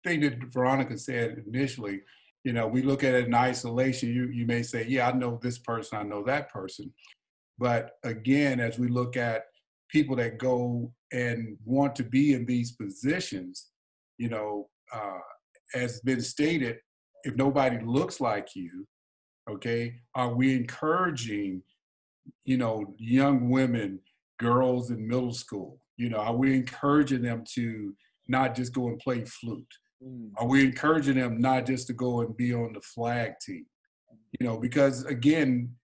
[SPEAKER 5] thing that Veronica said initially. You know, we look at it in isolation. You may say, yeah, I know this person, I know that person. But again, as we look at people that go and want to be in these positions, you know, as been stated, if nobody looks like you, okay, are we encouraging, you know, young women, girls in middle school, you know, are we encouraging them to not just go and play flute? Are we encouraging them not just to go and be on the flag team? You know, because again,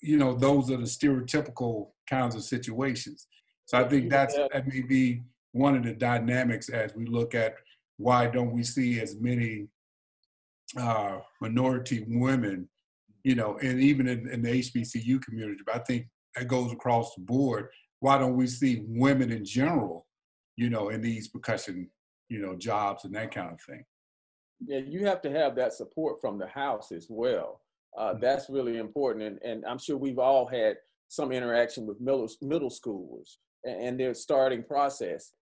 [SPEAKER 5] you know, those are the stereotypical kinds of situations. So I think that may be one of the dynamics as we look at why don't we see as many minority women, you know, and even in the HBCU community, but I think that goes across the board. Why don't we see women in general, you know, in these percussion, you know, jobs and that kind of thing?
[SPEAKER 2] Yeah, you have to have that support from the house as well. That's really important. And I'm sure we've all had some interaction with middle schoolers and their starting process.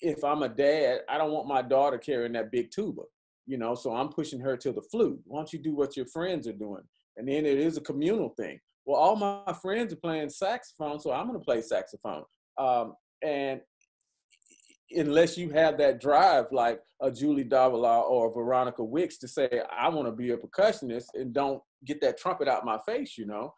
[SPEAKER 2] If I'm a dad, I don't want my daughter carrying that big tuba, you know, so I'm pushing her to the flute. Why don't you do what your friends are doing? And then it is a communal thing. Well, all my friends are playing saxophone, so I'm going to play saxophone. And unless you have that drive like a Julie Davila or Veronica Wicks to say, I want to be a percussionist and don't get that trumpet out my face, you know.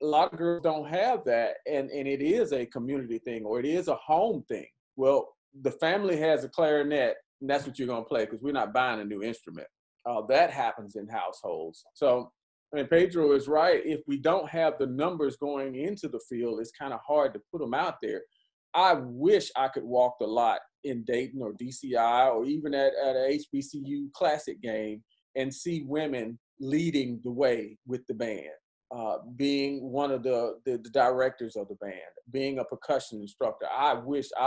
[SPEAKER 2] A lot of girls don't have that, and it is a community thing or it is a home thing. Well, the family has a clarinet, and that's what you're going to play because we're not buying a new instrument. That happens in households. So, I mean, Pedro is right. If we don't have the numbers going into the field, it's kind of hard to put them out there. I wish I could walk the lot in Dayton or DCI or even at a HBCU classic game and see women leading the way with the band, being one of the directors of the band, being a percussion instructor. I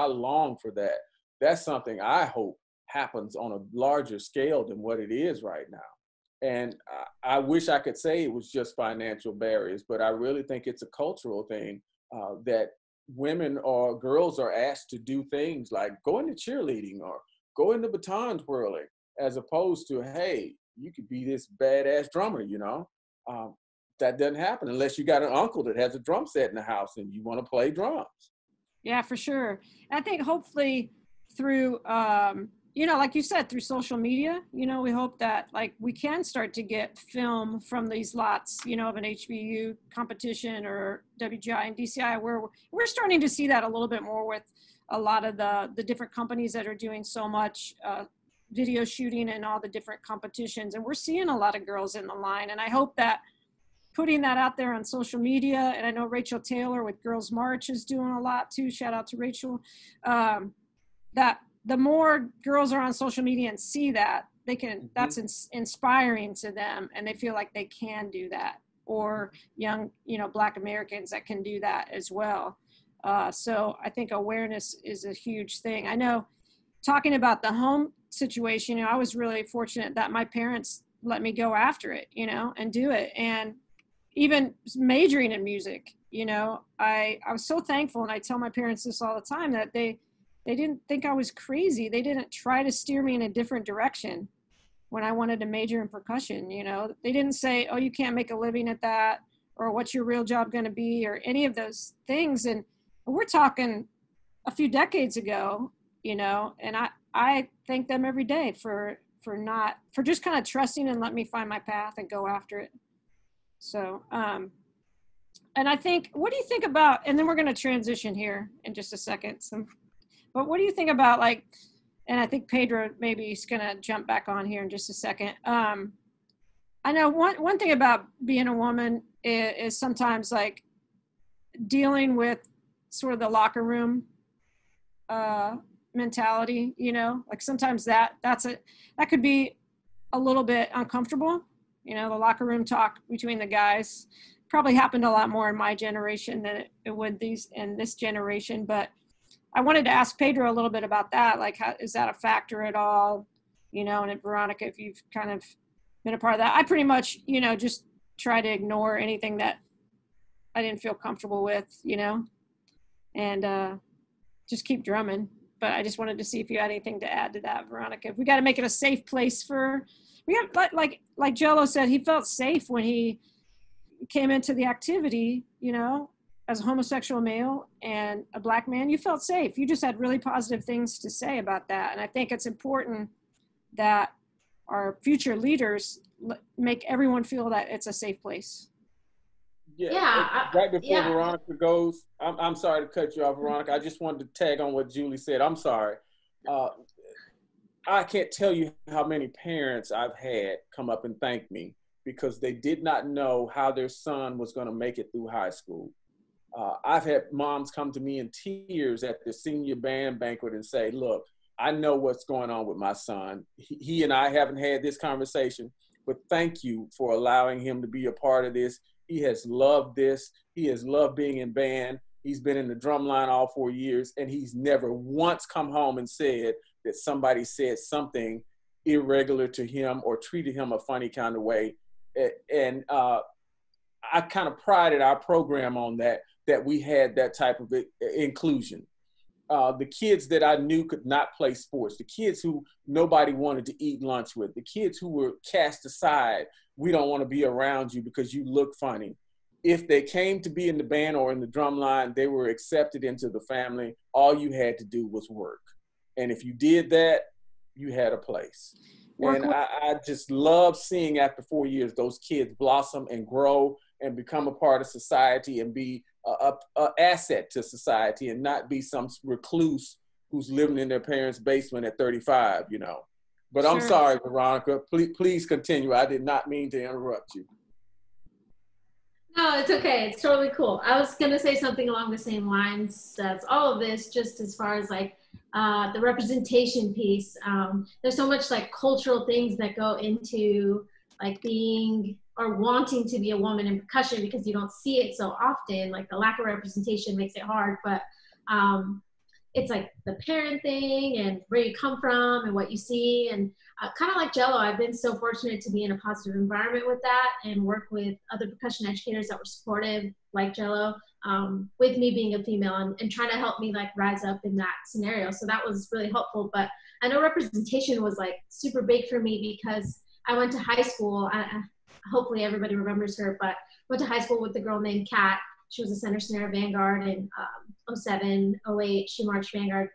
[SPEAKER 2] long for that. That's something I hope happens on a larger scale than what it is right now. And I wish I could say it was just financial barriers, but I really think it's a cultural thing that women or girls are asked to do things like go into cheerleading or go into baton twirling, as opposed to, hey, you could be this badass drummer, you know. That doesn't happen unless you got an uncle that has a drum set in the house and you want to play drums. Yeah,
[SPEAKER 1] for sure. I think hopefully through, you know, like you said, through social media, you know, we hope that like we can start to get film from these lots, you know, of an HBU competition or WGI and DCI, where we're starting to see that a little bit more with a lot of the different companies that are doing so much video shooting and all the different competitions. And we're seeing a lot of girls in the line. And I hope that putting that out there on social media, and I know Rachel Taylor with Girls March is doing a lot too. Shout out to Rachel. That the more girls are on social media and see that, they can, that's inspiring to them, and they feel like they can do that. Or young, Black Americans that can do that as well. So I think awareness is a huge thing. I know, talking about the home situation, I was really fortunate that my parents let me go after it, and do it. And even majoring in music, I was so thankful, and I tell my parents this all the time, that they didn't think I was crazy. They didn't try to steer me in a different direction when I wanted to major in percussion. They didn't say, oh, you can't make a living at that, or what's your real job going to be, or any of those things. And we're talking a few decades ago, and I thank them every day for just kind of trusting and let me find my path and go after it. So, and I think, what do you think about, and then we're going to transition here in just a second. But what do you think about, like, and I think Pedro maybe is going to jump back on here in just a second. I know one thing about being a woman is sometimes like dealing with sort of the locker room mentality, like sometimes that could be a little bit uncomfortable. The locker room talk between the guys probably happened a lot more in my generation than it would in this generation. But I wanted to ask Pedro a little bit about that. Like, how is that a factor at all? And Veronica, if you've kind of been a part of that. I pretty much, just try to ignore anything that I didn't feel comfortable with, and just keep drumming. But I just wanted to see if you had anything to add to that, Veronica. If we got to make it a safe place like Jello said, he felt safe when he came into the activity, as a homosexual male and a Black man. You felt safe. You just had really positive things to say about that. And I think it's important that our future leaders make everyone feel that it's a safe place.
[SPEAKER 2] Right before Veronica goes, I'm sorry to cut you off, Veronica. I just wanted to tag on what Julie said. I'm sorry. I can't tell you how many parents I've had come up and thank me because they did not know how their son was going to make it through high school. I've had moms come to me in tears at the senior band banquet and say, look, I know what's going on with my son. He and I haven't had this conversation, but thank you for allowing him to be a part of this. He has loved this. He has loved being in band. He's been in the drum line all 4 years, and he's never once come home and said that somebody said something irregular to him or treated him a funny kind of way. And I kind of prided our program on that we had that type of inclusion. The kids that I knew could not play sports, the kids who nobody wanted to eat lunch with, the kids who were cast aside, we don't want to be around you because you look funny. If they came to be in the band or in the drum line, they were accepted into the family. All you had to do was work. And if you did that, you had a place. And I just love seeing after 4 years, those kids blossom and grow and become a part of society and be an asset to society and not be some recluse who's living in their parents' basement at 35, But sure. I'm sorry, Veronica. Please continue. I did not mean to interrupt you.
[SPEAKER 3] No, it's okay. It's totally cool. I was going to say something along the same lines as all of this, just as far as like the representation piece. There's so much like cultural things that go into like being or wanting to be a woman in percussion because you don't see it so often. Like the lack of representation makes it hard, but it's like the parent thing and where you come from and what you see. And kind of like Jello, I've been so fortunate to be in a positive environment with that and work with other percussion educators that were supportive, like Jello, with me being a female and trying to help me like rise up in that scenario. So that was really helpful. But I know representation was like super big for me because I went to high school. Hopefully everybody remembers her, but went to high school with a girl named Kat. She was a center snare Vanguard in 07, 08. She marched Vanguard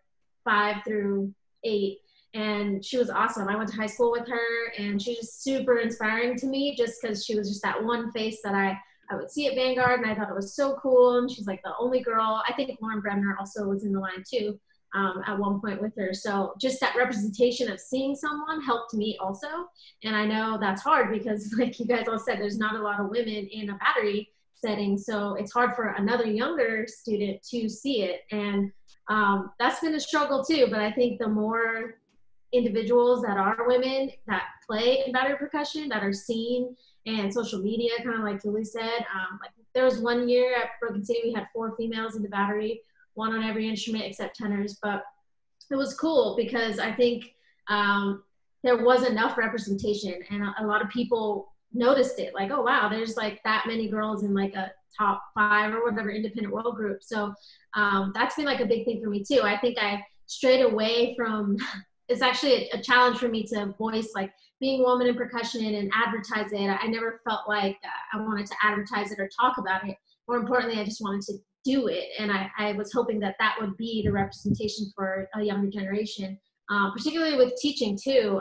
[SPEAKER 3] 5 through 8. And she was awesome. I went to high school with her and she's just super inspiring to me just because she was just that one face that I would see at Vanguard and I thought it was so cool. And she's like the only girl. I think Lauren Bremner also was in the line too. at one point with her. So just that representation of seeing someone helped me also. And I know that's hard because, like you guys all said, there's not a lot of women in a battery setting. So it's hard for another younger student to see it. And that's been a struggle too. But I think the more individuals that are women that play in battery percussion, that are seen, and social media, kind of like Julie said, like there was one year at Broken City, we had 4 females in the battery, 1 on every instrument except tenors. But it was cool because I think there was enough representation, and a lot of people noticed it, like, oh wow, there's like that many girls in like a top 5 or whatever independent world group. So that's been like a big thing for me too. I think I strayed away from it's actually a challenge for me to voice like being a woman in percussion and advertise it. I never felt like I wanted to advertise it or talk about it. More importantly, I just wanted to do it. And I was hoping that that would be the representation for a younger generation, particularly with teaching too.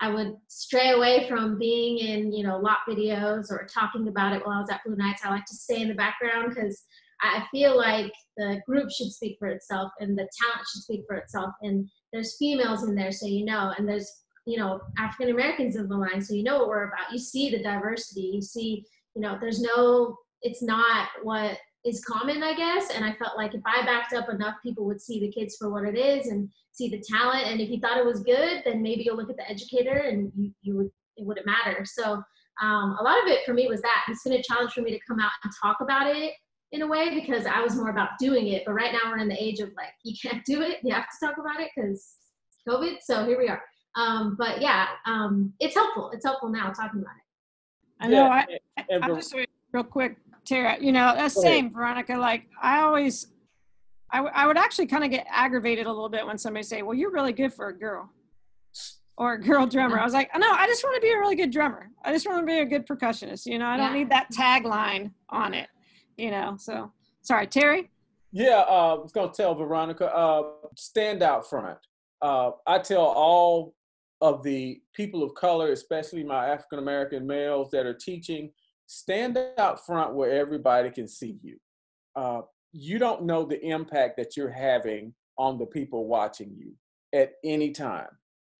[SPEAKER 3] I would stray away from being in, you know, lot videos or talking about it while I was at Blue Nights. I like to stay in the background because I feel like the group should speak for itself and the talent should speak for itself. And there's females in there, so you know, and there's, you know, African Americans in the line, so you know what we're about. You see the diversity, you see, you know, there's no, it's not what is common, I guess. And I felt like if I backed up enough, people would see the kids for what it is and see the talent. And if you thought it was good, then maybe you'll look at the educator and you would, it wouldn't matter. So a lot of it for me was that. It's been a challenge for me to come out and talk about it in a way because I was more about doing it. But right now we're in the age of like, you can't do it, you have to talk about it because COVID. So here we are. But yeah, it's helpful. It's helpful now talking about it.
[SPEAKER 1] I know. I'm just real quick, Tara. You know, that's same, Veronica. Like I would actually kind of get aggravated a little bit when somebody say, "Well, you're really good for a girl," or a girl drummer. I was like, no, I just want to be a really good drummer. I just want to be a good percussionist. You know, I don't need that tagline on it. You know, so sorry, Terry.
[SPEAKER 2] Yeah, I was gonna tell Veronica, stand out front. I tell all of the people of color, especially my African American males that are teaching, stand out front where everybody can see you. You don't know the impact that you're having on the people watching you at any time.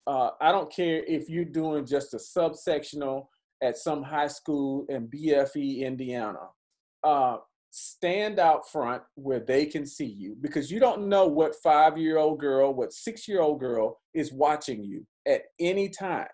[SPEAKER 2] I don't care if you're doing just a subsectional at some high school in BFE, Indiana. Stand out front where they can see you, because you don't know what 5-year-old girl, what 6-year-old girl is watching you at any time.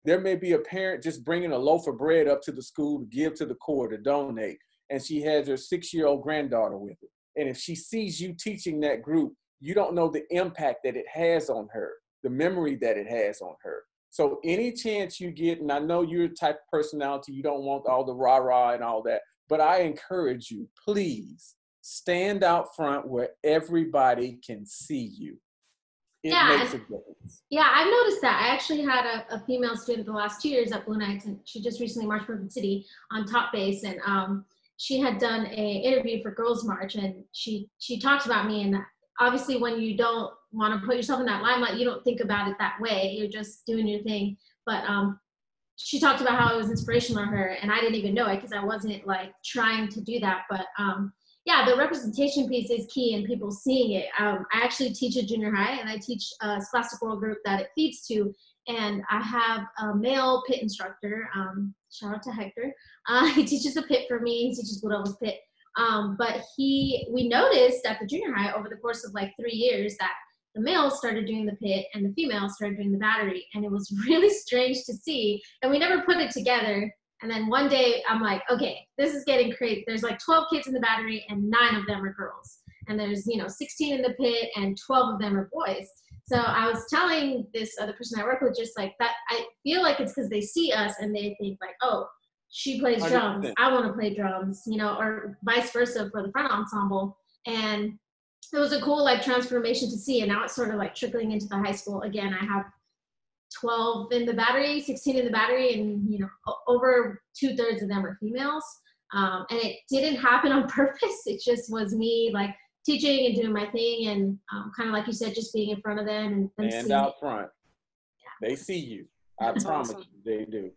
[SPEAKER 2] There may be a parent just bringing a loaf of bread up to the school to give to the corps to donate, and she has her 6-year-old granddaughter with her. And if she sees you teaching that group, you don't know the impact that it has on her, the memory that it has on her. So any chance you get, and I know you're the type of personality, you don't want all the rah-rah and all that, but I encourage you, please stand out front where everybody can see you. It makes a difference.
[SPEAKER 3] Yeah, I've noticed that. I actually had a female student the last 2 years at Blue Nights, and she just recently marched for the city on top bass, and she had done an interview for Girls March, and she talked about me. And obviously when you don't want to put yourself in that limelight, you don't think about it that way. You're just doing your thing. But she talked about how it was inspirational to her, and I didn't even know it because I wasn't like trying to do that. But yeah, the representation piece is key in people seeing it. I actually teach a junior high, and I teach a Scholastic World group that it feeds to. And I have a male pit instructor, shout out to Hector. He teaches a pit for me, he teaches Bugle pit. But we noticed at the junior high over the course of like 3 years that the males started doing the pit and the females started doing the battery. And it was really strange to see. And we never put it together. And then one day I'm like, okay, this is getting crazy. There's like 12 kids in the battery and 9 of them are girls. And there's, 16 in the pit and 12 of them are boys. So I was telling this other person I work with just like that, I feel like it's because they see us and they think like, oh, she plays drums, 100%. I want to play drums, or vice versa for the front ensemble. And it was a cool like transformation to see. And now it's sort of like trickling into the high school. Again, I have 12 in the battery, 16 in the battery, and over 2/3 of them are females. And it didn't happen on purpose. It just was me like teaching and doing my thing, and kind of like you said, just being in front of them and
[SPEAKER 2] out front. Yeah. They see you. I promise you, they do.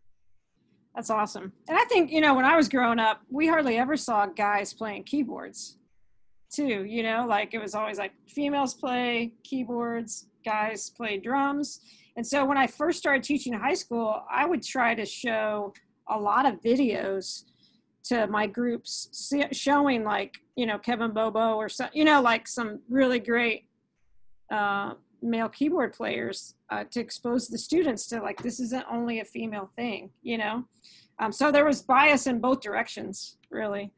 [SPEAKER 1] That's awesome. And I think, when I was growing up, we hardly ever saw guys playing keyboards. too, you know, like it was always like females play keyboards, guys play drums. And so when I first started teaching high school, I would try to show a lot of videos to my groups showing like, you know, Kevin Bobo or some, you know, like some really great male keyboard players to expose the students to like, this isn't only a female thing, you know? So there was bias in both directions, really.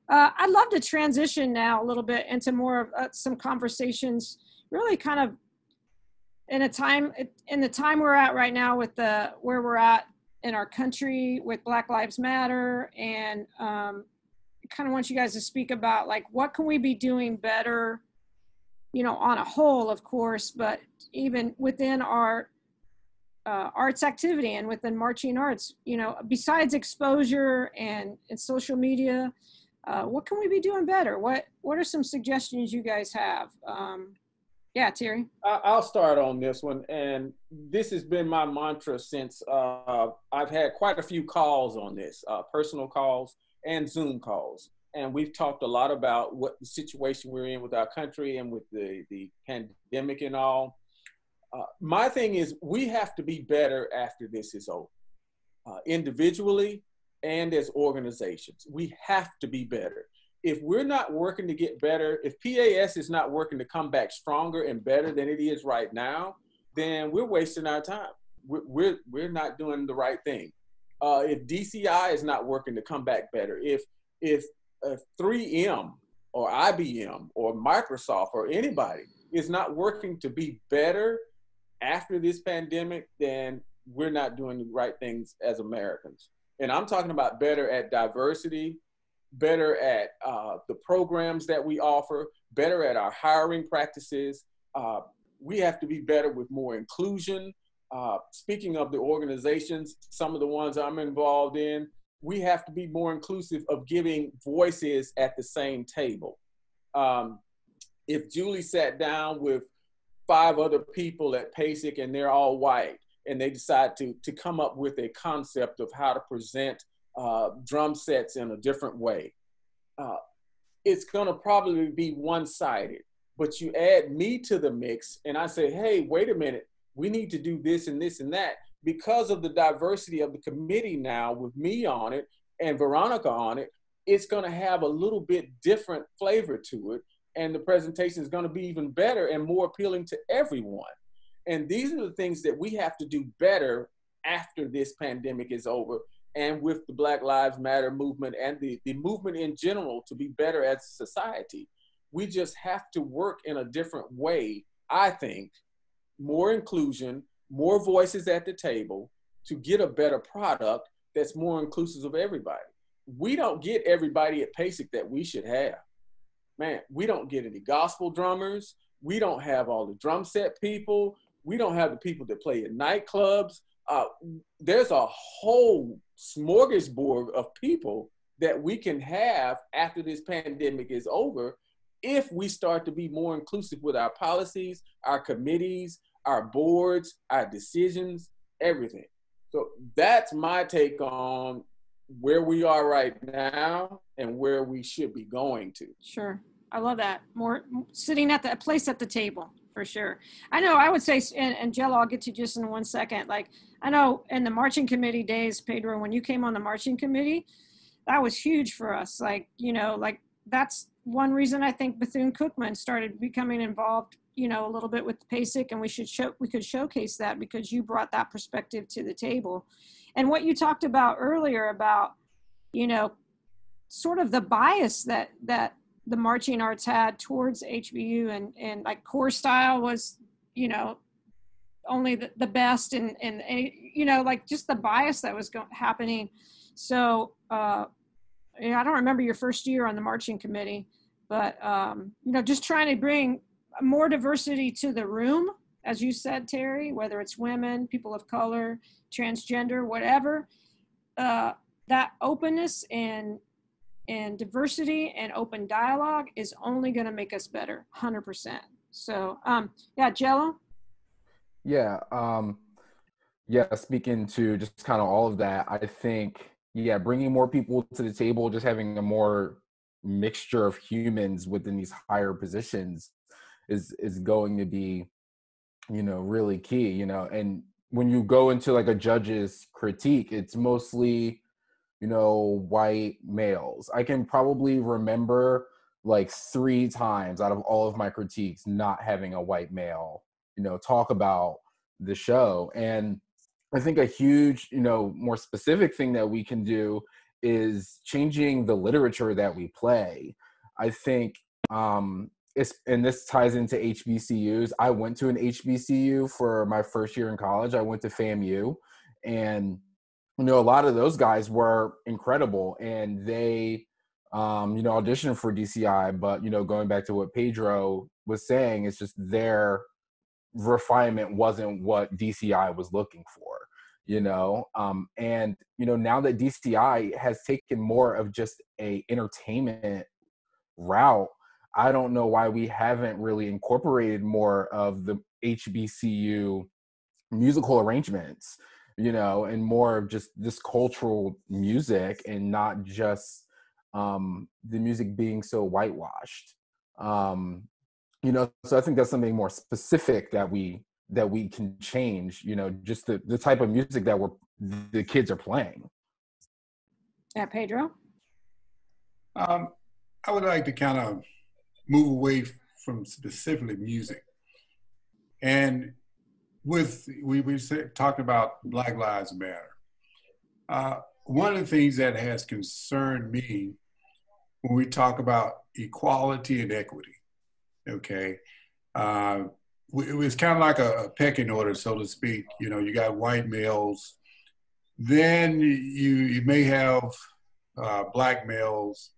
[SPEAKER 1] I'd love to transition now a little bit into more of some conversations, really kind of in the time we're at right now with where we're at in our country with Black Lives Matter, and kind of want you guys to speak about like, what can we be doing better, you know, on a whole, of course, but even within our arts activity and within marching arts, you know, besides exposure and social media, what can we be doing better? What are some suggestions you guys have? Yeah, Terry.
[SPEAKER 2] I'll start on this one. And this has been my mantra since I've had quite a few calls on this, personal calls and Zoom calls. And we've talked a lot about what the situation we're in with our country and with the pandemic and all. My thing is, we have to be better after this is over, individually and as organizations. We have to be better. If we're not working to get better, if PAS is not working to come back stronger and better than it is right now, then we're wasting our time. We're not doing the right thing. If DCI is not working to come back better, if 3M or IBM or Microsoft or anybody is not working to be better after this pandemic, then we're not doing the right things as Americans. And I'm talking about better at diversity, better at the programs that we offer, better at our hiring practices. We have to be better with more inclusion. Speaking of the organizations, some of the ones I'm involved in, we have to be more inclusive of giving voices at the same table. If Julie sat down with 5 other people at PASIC and they're all white, and they decide to come up with a concept of how to present drum sets in a different way, it's gonna probably be one-sided. But you add me to the mix and I say, hey, wait a minute, we need to do this and this and that. Because of the diversity of the committee now with me on it and Veronica on it, it's gonna have a little bit different flavor to it. And the presentation is gonna be even better and more appealing to everyone. And these are the things that we have to do better after this pandemic is over, and with the Black Lives Matter movement and the movement in general to be better as a society. We just have to work in a different way, I think, more inclusion, more voices at the table to get a better product that's more inclusive of everybody. We don't get everybody at PASIC that we should have. Man, we don't get any gospel drummers. We don't have all the drum set people. We don't have the people that play in nightclubs. There's a whole smorgasbord of people that we can have after this pandemic is over if we start to be more inclusive with our policies, our committees, our boards, our decisions, everything. So that's my take on where we are right now and where we should be going to.
[SPEAKER 1] Sure. I love that. More sitting at the place at the table, for sure. I know I would say, and Jello, I'll get to just in 1 second. Like, I know in the marching committee days, Pedro, when you came on the marching committee, that was huge for us. Like, you know, like that's one reason I think Bethune-Cookman started becoming involved, you know, a little bit with the PASIC, and we could showcase that because you brought that perspective to the table. And what you talked about earlier about, you know, sort of the bias that the marching arts had towards HBU, and like core style was, you know, only the best, and you know, like just the bias that was happening. So you know, I don't remember your first year on the marching committee, but you know, just trying to bring more diversity to the room, as you said, Terry, whether it's women, people of color, transgender, whatever, that openness and diversity and open dialogue is only going to make us better, 100%. So, yeah, Jello?
[SPEAKER 4] Yeah, speaking to just kind of all of that, I think, yeah, bringing more people to the table, just having a more mixture of humans within these higher positions is going to be, you know, really key, you know. And when you go into like a judge's critique, it's mostly, you know, white males. I can probably remember like 3 times out of all of my critiques not having a white male, you know, talk about the show. And I think a huge, you know, more specific thing that we can do is changing the literature that we play. I think, and this ties into HBCUs. I went to an HBCU for my first year in college. I went to FAMU, and you know, a lot of those guys were incredible, and they, you know, auditioned for DCI. But you know, going back to what Pedro was saying, it's just their refinement wasn't what DCI was looking for. You know, and you know, now that DCI has taken more of just a entertainment route, I don't know why we haven't really incorporated more of the HBCU musical arrangements, you know, and more of just this cultural music, and not just the music being so whitewashed. You know, so I think that's something more specific that we can change, you know, just the type of music that the kids are playing.
[SPEAKER 1] Yeah, Pedro?
[SPEAKER 5] I would like to kind of move away from specifically music. And with, we talked about Black Lives Matter. One of the things that has concerned me when we talk about equality and equity, okay, it was kind of like a pecking order, so to speak. You know, you got white males, then you may have black males,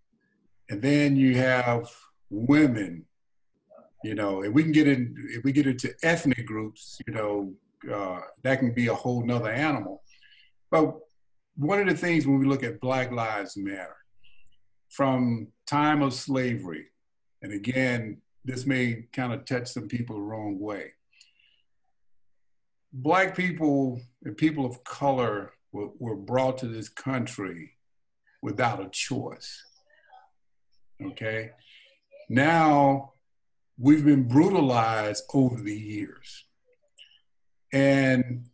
[SPEAKER 5] and then you have women, you know, and if we get into ethnic groups, you know, that can be a whole nother animal. But one of the things when we look at Black Lives Matter, from time of slavery, and again, this may kind of touch some people the wrong way. Black people and people of color were brought to this country without a choice, okay? Now, we've been brutalized over the years. And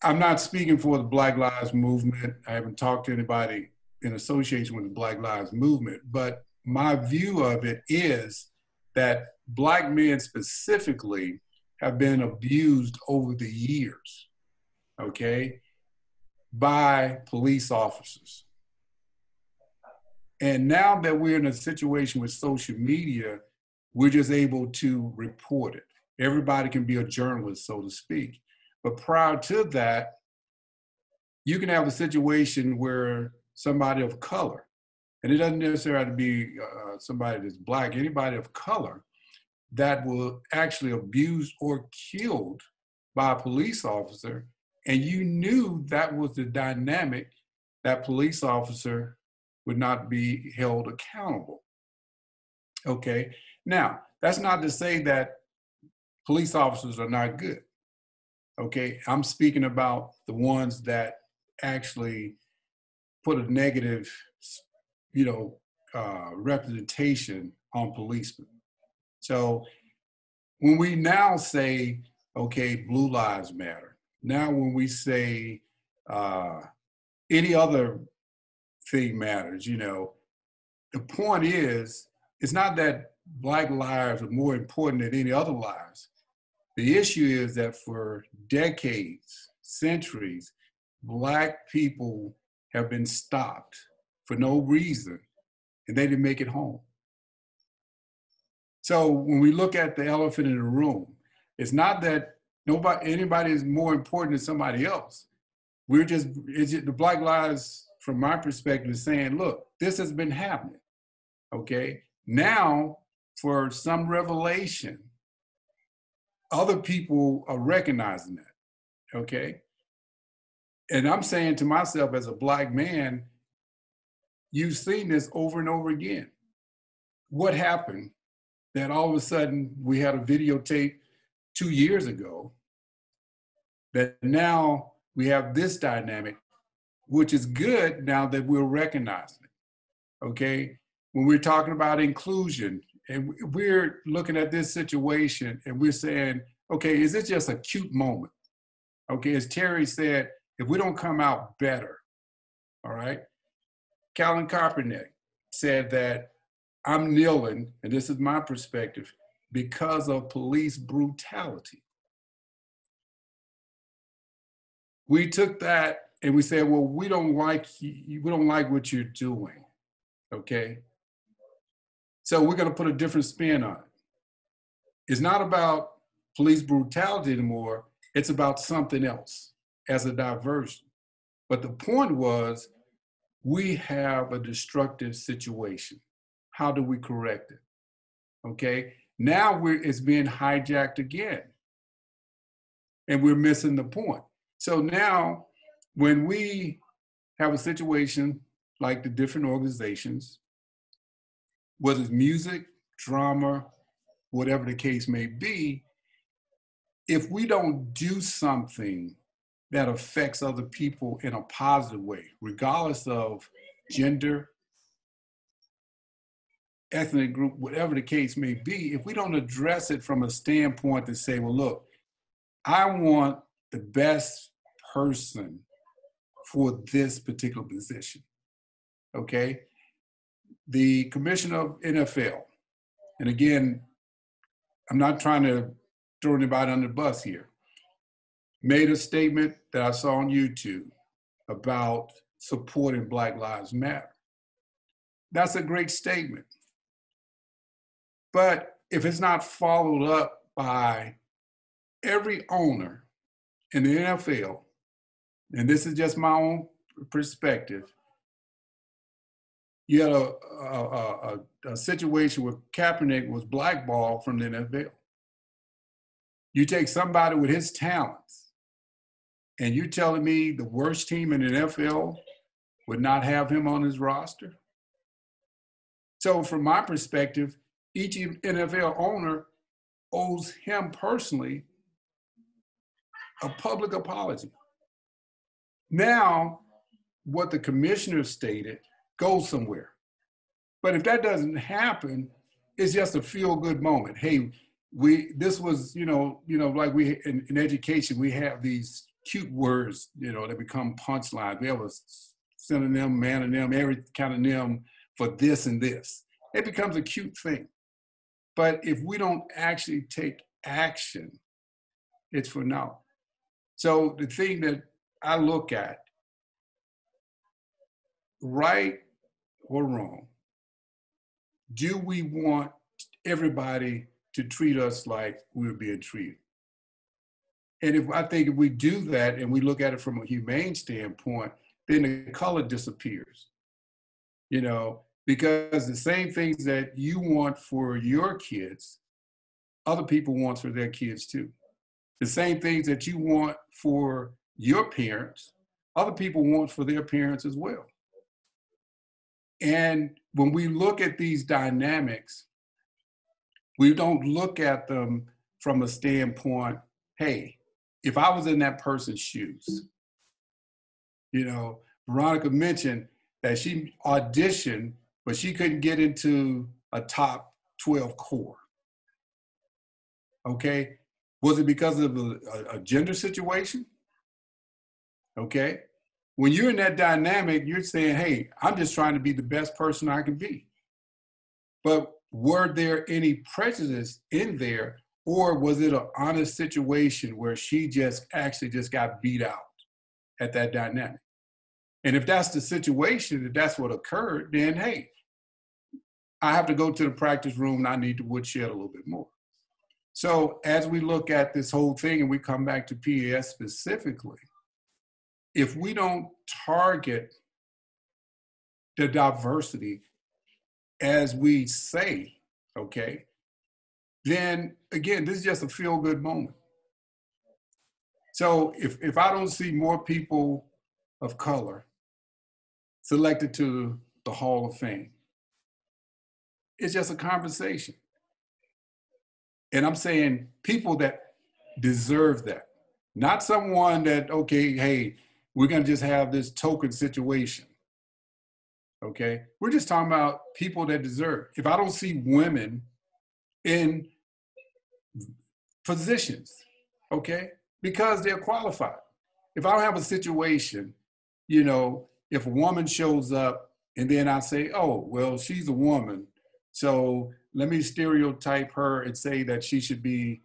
[SPEAKER 5] I'm not speaking for the Black Lives Movement. I haven't talked to anybody in association with the Black Lives Movement, but my view of it is that Black men specifically have been abused over the years, okay, by police officers. And now that we're in a situation with social media, we're just able to report it. Everybody can be a journalist, so to speak. But prior to that, you can have a situation where somebody of color, and it doesn't necessarily have to be somebody that's Black, anybody of color, that will actually abused or killed by a police officer, and you knew that was the dynamic, that police officer would not be held accountable. Okay, now, that's not to say that police officers are not good. Okay, I'm speaking about the ones that actually put a negative, you know, representation on policemen. So when we now say, okay, Blue Lives Matter, now when we say any other thing matters, you know, the point is, it's not that Black lives are more important than any other lives. The issue is that for decades, centuries, Black people have been stopped for no reason, and they didn't make it home. So when we look at the elephant in the room, it's not that anybody is more important than somebody else. The Black lives, from my perspective, is saying, look, this has been happening, okay? Now, for some revelation, other people are recognizing that, okay? And I'm saying to myself as a Black man, you've seen this over and over again. What happened that all of a sudden we had a videotape 2 years ago that now we have this dynamic, which is good now that we're recognizing it, okay? when we're talking about inclusion, and we're looking at this situation and we're saying, okay, is it just a cute moment? Okay, as Terry said, if we don't come out better, all right? Colin Kaepernick said that I'm kneeling, and this is my perspective, because of police brutality. We took that and we said, well, we don't like what you're doing, okay? So we're gonna put a different spin on it. It's not about police brutality anymore, it's about something else as a diversion. But the point was, we have a destructive situation. How do we correct it? Okay, now it's being hijacked again. And we're missing the point. So now, when we have a situation like the different organizations, whether it's music, drama, whatever the case may be, if we don't do something that affects other people in a positive way, regardless of gender, ethnic group, whatever the case may be, if we don't address it from a standpoint to say, well, look, I want the best person for this particular position, okay? The commissioner of NFL, and again, I'm not trying to throw anybody under the bus here, made a statement that I saw on YouTube about supporting Black Lives Matter. That's a great statement. But if it's not followed up by every owner in the NFL, and this is just my own perspective, you had a situation where Kaepernick was blackballed from the NFL. You take somebody with his talents, and you're telling me the worst team in the NFL would not have him on his roster? So from my perspective, each NFL owner owes him personally a public apology. Now, what the commissioner stated goes somewhere. But if that doesn't happen, it's just a feel-good moment. Hey, this was, like we in education, we have these cute words, that become punchlines. We have a synonym, anonym, every kind of nym for this and this. It becomes a cute thing. But if we don't actually take action, it's for naught. So the thing that I look at, right or wrong, do we want everybody to treat us like we're being treated? And I think if we do that and we look at it from a humane standpoint, then the color disappears. Because the same things that you want for your kids, other people want for their kids too. The same things that you want for your parents, other people want for their parents as well. And when we look at these dynamics, we don't look at them from a standpoint, hey, if I was in that person's shoes, Veronica mentioned that she auditioned, but she couldn't get into a top 12 core. Okay, was it because of a gender situation? Okay, when you're in that dynamic, you're saying, hey, I'm just trying to be the best person I can be. But were there any prejudice in there, or was it an honest situation where she just got beat out at that dynamic? And if that's the situation, if that's what occurred, then hey, I have to go to the practice room and I need to woodshed a little bit more. So as we look at this whole thing and we come back to PAS specifically, if we don't target the diversity as we say, okay, then again, this is just a feel-good moment. So if I don't see more people of color selected to the Hall of Fame, it's just a conversation. And I'm saying people that deserve that, not someone that, okay, hey, we're gonna just have this token situation. okay? We're just talking about people that deserve. If I don't see women in positions, okay, because they're qualified. If I don't have a situation, you know, if a woman shows up and then I say, oh, well, she's a woman, so let me stereotype her and say that she should be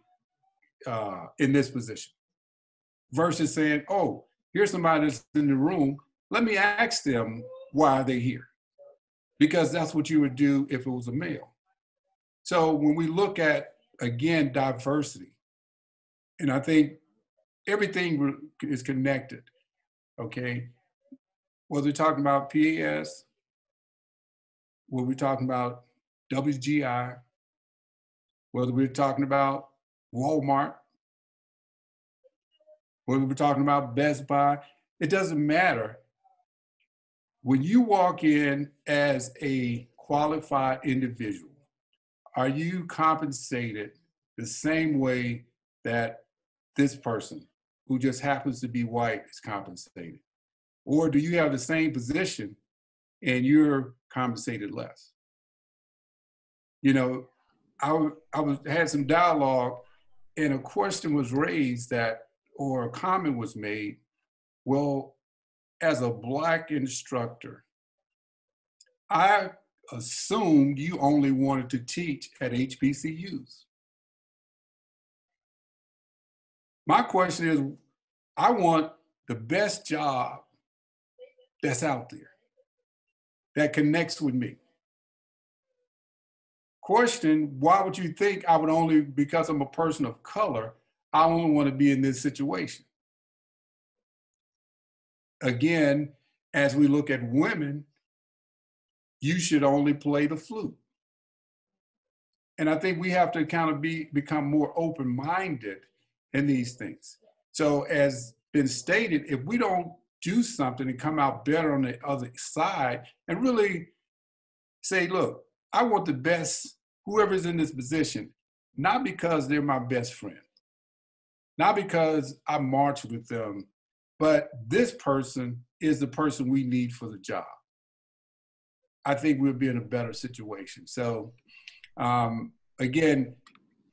[SPEAKER 5] in this position, versus saying, oh, here's somebody that's in the room, let me ask them why they're here. Because that's what you would do if it was a male. So when we look at, again, diversity, and I think everything is connected, okay? Whether we're talking about PAS, whether we're talking about WGI, whether we're talking about Walmart, whether we're talking about Best Buy, it doesn't matter. When you walk in as a qualified individual, are you compensated the same way that this person who just happens to be white is compensated? Or do you have the same position and you're compensated less? You know, I had some dialogue and a question was raised that, or a comment was made, well, as a Black instructor, I assumed you only wanted to teach at HBCUs. My question is, I want the best job that's out there, that connects with me. Question, why would you think I would only, because I'm a person of color, I only want to be in this situation? Again, as we look at women, you should only play the flute. And I think we have to kind of become more open-minded in these things. So as been stated, if we don't do something and come out better on the other side and really say, look, I want the best, whoever's in this position, not because they're my best friend, not because I march with them, but this person is the person we need for the job. I think we'll be in a better situation. So again,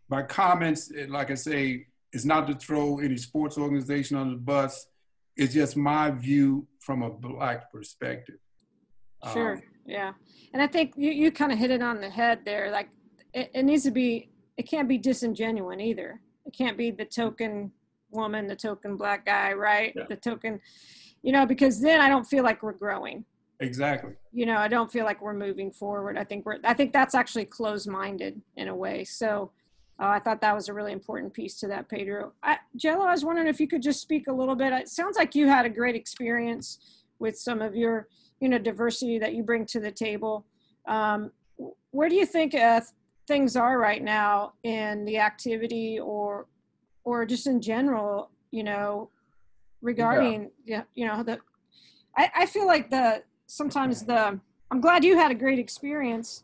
[SPEAKER 5] my comments, like I say, is not to throw any sports organization under the bus. It's just my view from a Black perspective.
[SPEAKER 1] Sure, yeah. And I think you kind of hit it on the head there. Like it needs to be, it can't be disingenuous either. It can't be the token woman, the token Black guy, right? Yeah. The token, you know, because then I don't feel like we're growing.
[SPEAKER 5] Exactly.
[SPEAKER 1] You know, I don't feel like we're moving forward. I think that's actually closed-minded in a way. So I thought that was a really important piece to that, Pedro. Jello, I was wondering if you could just speak a little bit. It sounds like you had a great experience with some of your, you know, diversity that you bring to the table. Where do you think things are right now in the activity or just in general, you know, regarding, you know, I feel like sometimes I'm glad you had a great experience.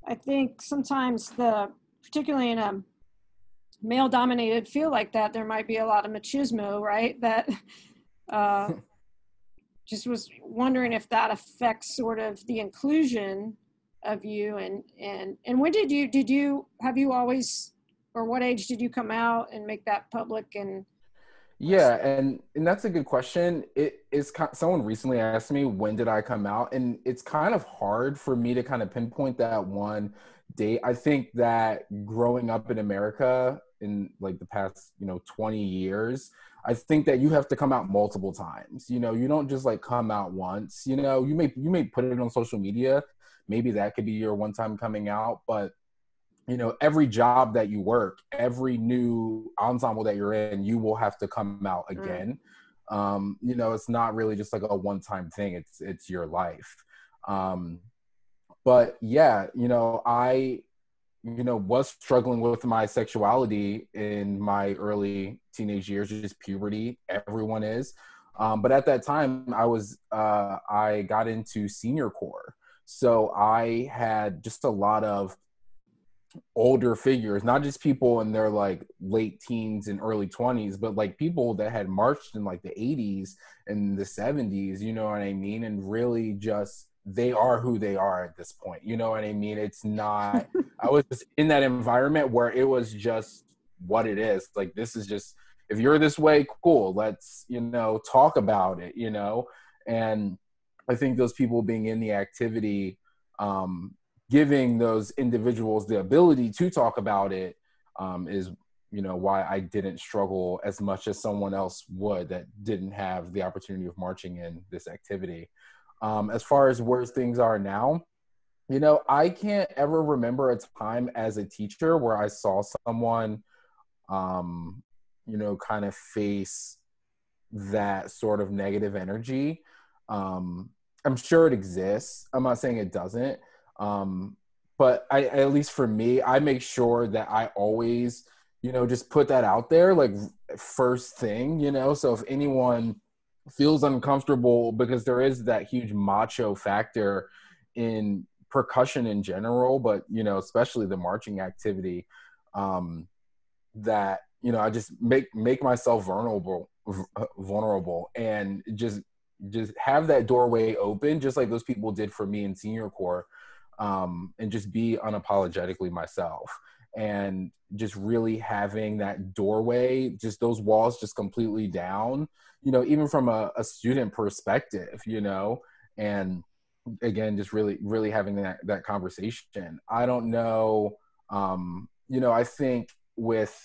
[SPEAKER 1] I think sometimes particularly in a male-dominated field like that, there might be a lot of machismo, right? That just was wondering if that affects sort of the inclusion of you. And when have you always, or what age did you come out and make that public? And
[SPEAKER 4] yeah, and that's a good question. It is someone recently asked me, when did I come out? And it's kind of hard for me to kind of pinpoint that one date. I think that growing up in America in like the past, 20 years, I think that you have to come out multiple times. You don't just like come out once. You may put it on social media. Maybe that could be your one time coming out, but every job that you work, every new ensemble that you're in, you will have to come out again. It's not really just like a one-time thing. It's your life. But yeah, I, was struggling with my sexuality in my early teenage years, just puberty. Everyone is. But at that time I got into senior corps. So I had just a lot of older figures, not just people in their like late teens and early 20s, but like people that had marched in like the 80s and the 70s, you know what I mean? And really just they are who they are at this point. You know what I mean? It's not, I was just in that environment where it was just what it is. Like, this is just, if you're this way, cool, let's, you know, talk about it, you know? And I think those people being in the activity, giving those individuals the ability to talk about it, is, you know, why I didn't struggle as much as someone else would that didn't have the opportunity of marching in this activity. As far as where things are now, you know, I can't ever remember a time as a teacher where I saw someone, you know, kind of face that sort of negative energy. I'm sure it exists. I'm not saying it doesn't. But at least for me, I make sure that I always, you know, just put that out there, like, first thing, you know? So if anyone feels uncomfortable, because there is that huge macho factor in percussion in general, but, you know, especially the marching activity, that, you know, I just make myself vulnerable and just have that doorway open, just like those people did for me in senior corps, and just be unapologetically myself, and just really having that doorway, just those walls just completely down, you know, even from a student perspective, you know, and again, just really having that conversation. I don't know, you know, I think with,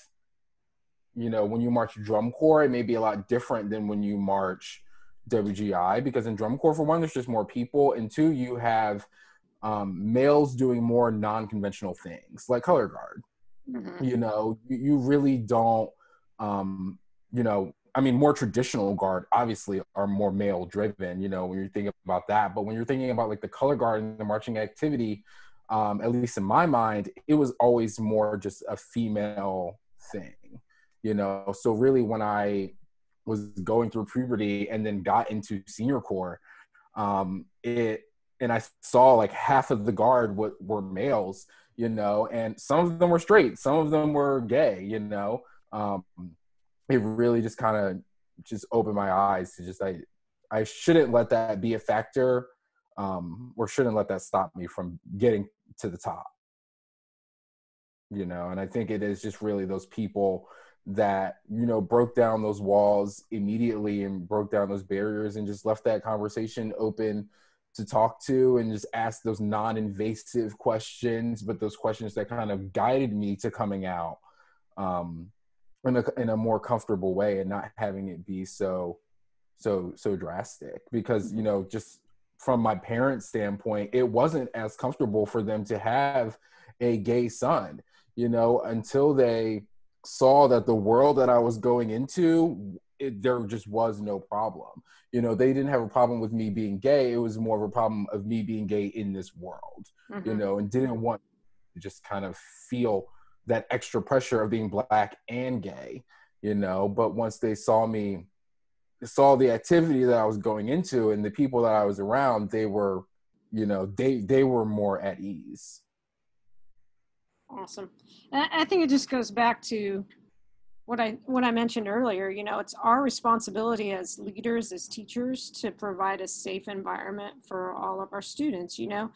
[SPEAKER 4] you know, when you march drum corps, it may be a lot different than when you march WGI, because in drum corps, for one, there's just more people, and two, you have males doing more non-conventional things like color guard. Mm-hmm. You know, you really don't, you know, I mean, more traditional guard obviously are more male driven, you know, when you're thinking about that. But when you're thinking about like the color guard and the marching activity, at least in my mind, it was always more just a female thing, you know? So really when I was going through puberty and then got into senior corps, and I saw like half of the guard were males, you know, and some of them were straight, some of them were gay, you know. It really just kind of just opened my eyes to just, I shouldn't let that be a factor, or shouldn't let that stop me from getting to the top, you know. And I think it is just really those people that, you know, broke down those walls immediately and broke down those barriers and just left that conversation open to talk to, and just ask those non-invasive questions, but those questions that kind of guided me to coming out in a more comfortable way, and not having it be so drastic. Because, you know, just from my parents' standpoint, it wasn't as comfortable for them to have a gay son, you know, until they saw that the world that I was going into, there just was no problem. You know, they didn't have a problem with me being gay. It was more of a problem of me being gay in this world, mm-hmm. you know, and didn't want to just kind of feel that extra pressure of being Black and gay, you know. But once they saw the activity that I was going into and the people that I was around, they were, you know, they were more at ease.
[SPEAKER 1] Awesome. And I think it just goes back to what I mentioned earlier. You know, it's our responsibility as leaders, as teachers, to provide a safe environment for all of our students. You know,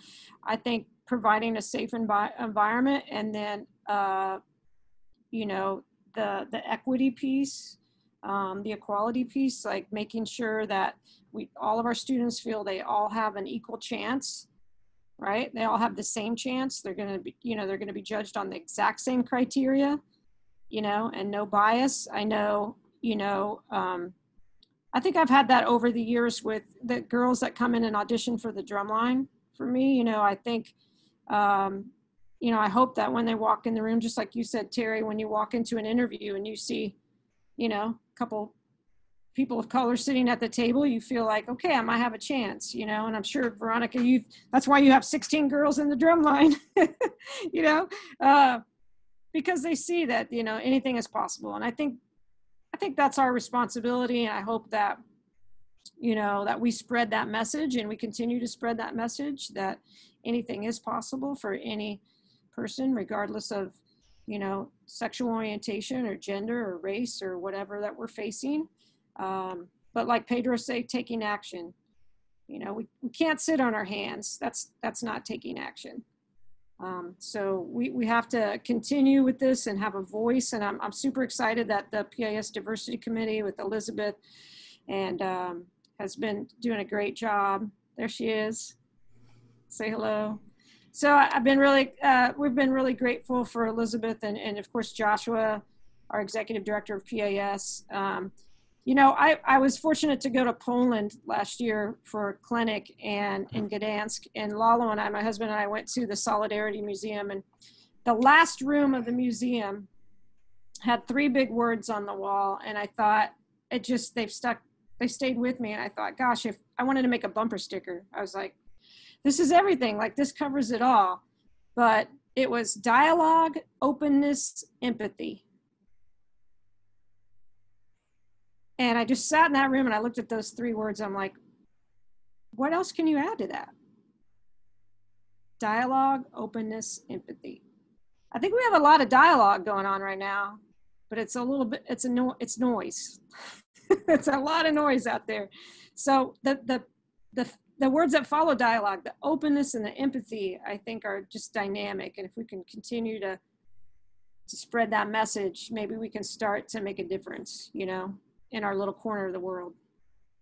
[SPEAKER 1] I think providing a safe environment, and then, you know, the equity piece, the equality piece, like making sure that all of our students feel they all have an equal chance, right? They all have the same chance. They're going to be, you know, they're going to be judged on the exact same criteria, you know, and no bias. I know, you know, I think I've had that over the years with the girls that come in and audition for the drumline for me. You know, I think, you know, I hope that when they walk in the room, just like you said, Terry, when you walk into an interview and you see, you know, a couple people of color sitting at the table, you feel like, okay, I might have a chance, you know. And I'm sure, Veronica, that's why you have 16 girls in the drumline, you know, because they see that, you know, anything is possible. And I think that's our responsibility. And I hope that, you know, that we spread that message, and we continue to spread that message that anything is possible for any person, regardless of, you know, sexual orientation or gender or race or whatever that we're facing. But like Pedro said, taking action, You know, we can't sit on our hands. That's not taking action. So we have to continue with this and have a voice. And I'm super excited that the PAS Diversity Committee with Elizabeth and has been doing a great job. There she is. Say hello. So I've been really, we've been really grateful for Elizabeth and of course Joshua, our executive director of PAS. You know, I was fortunate to go to Poland last year for a clinic and in Gdansk, and Lalo and I, my husband and I, went to the Solidarity Museum, and the last room of the museum had 3 big words on the wall, and I thought they stayed with me, and I thought, gosh, if I wanted to make a bumper sticker, I was like, this is everything, like this covers it all. But it was dialogue, openness, empathy. And I just sat in that room and I looked at those 3 words. I'm like, what else can you add to that? Dialogue, openness, empathy. I think we have a lot of dialogue going on right now, but it's a little bit, it's noise. It's a lot of noise out there. So the words that follow dialogue, the openness and the empathy, I think are just dynamic. And if we can continue to spread that message, maybe we can start to make a difference, you know, in our little corner of the world,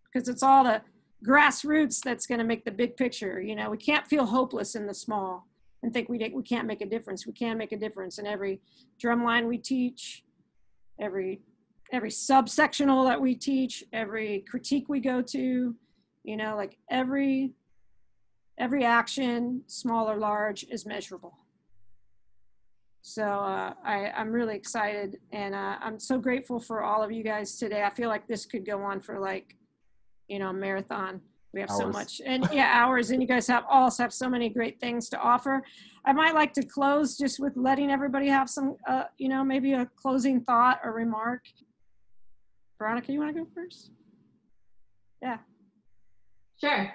[SPEAKER 1] because it's all the grassroots that's going to make the big picture. You know, we can't feel hopeless in the small and think we can't make a difference. We can make a difference in every drumline we teach, every subsectional that we teach, every critique we go to, you know, like every action, small or large, is measurable. So I'm really excited, and I'm so grateful for all of you guys today. I feel like this could go on for like, you know, a marathon. We have hours. So much, and yeah, hours, and you guys also have so many great things to offer. I might like to close just with letting everybody have some, you know, maybe a closing thought or remark. Veronica, you want to go first? Yeah.
[SPEAKER 3] Sure.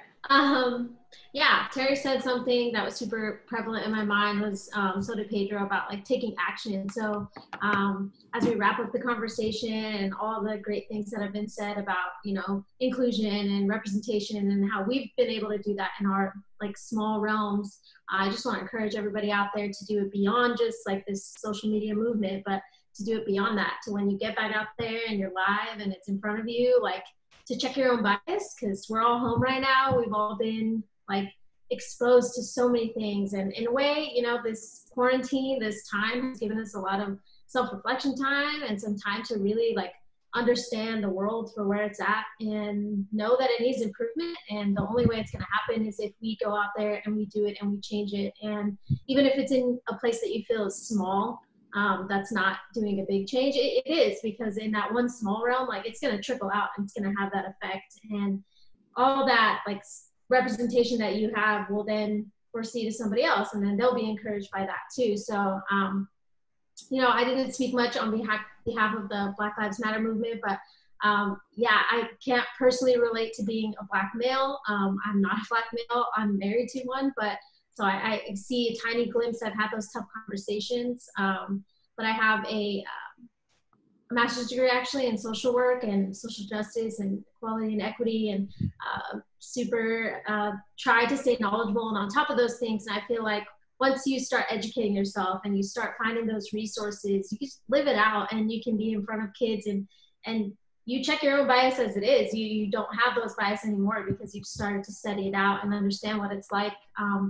[SPEAKER 3] Yeah, Terry said something that was super prevalent in my mind was, so did Pedro, about like taking action. So as we wrap up the conversation and all the great things that have been said about, you know, inclusion and representation and how we've been able to do that in our like small realms, I just want to encourage everybody out there to do it beyond just like this social media movement, but to do it beyond that, to when you get back out there and you're live and it's in front of you, like to check your own bias, because we're all home right now. We've all been like exposed to so many things, and in a way, you know, this quarantine, this time has given us a lot of self-reflection time and some time to really like understand the world for where it's at and know that it needs improvement. And the only way it's going to happen is if we go out there and we do it and we change it. And even if it's in a place that you feel is small, that's not doing a big change. It is, because in that one small realm, like it's going to trickle out and it's going to have that effect, and all that like representation that you have will then foresee to somebody else, and then they'll be encouraged by that too. So, you know, I didn't speak much on behalf of the Black Lives Matter movement, but yeah, I can't personally relate to being a Black male. I'm not a Black male. I'm married to one, but so I see a tiny glimpse. I've had those tough conversations, but I have a master's degree actually in social work and social justice and equality and equity, and super try to stay knowledgeable and on top of those things. And I feel like once you start educating yourself and you start finding those resources, you can just live it out and you can be in front of kids and you check your own bias as it is. You don't have those bias anymore because you've started to study it out and understand what it's like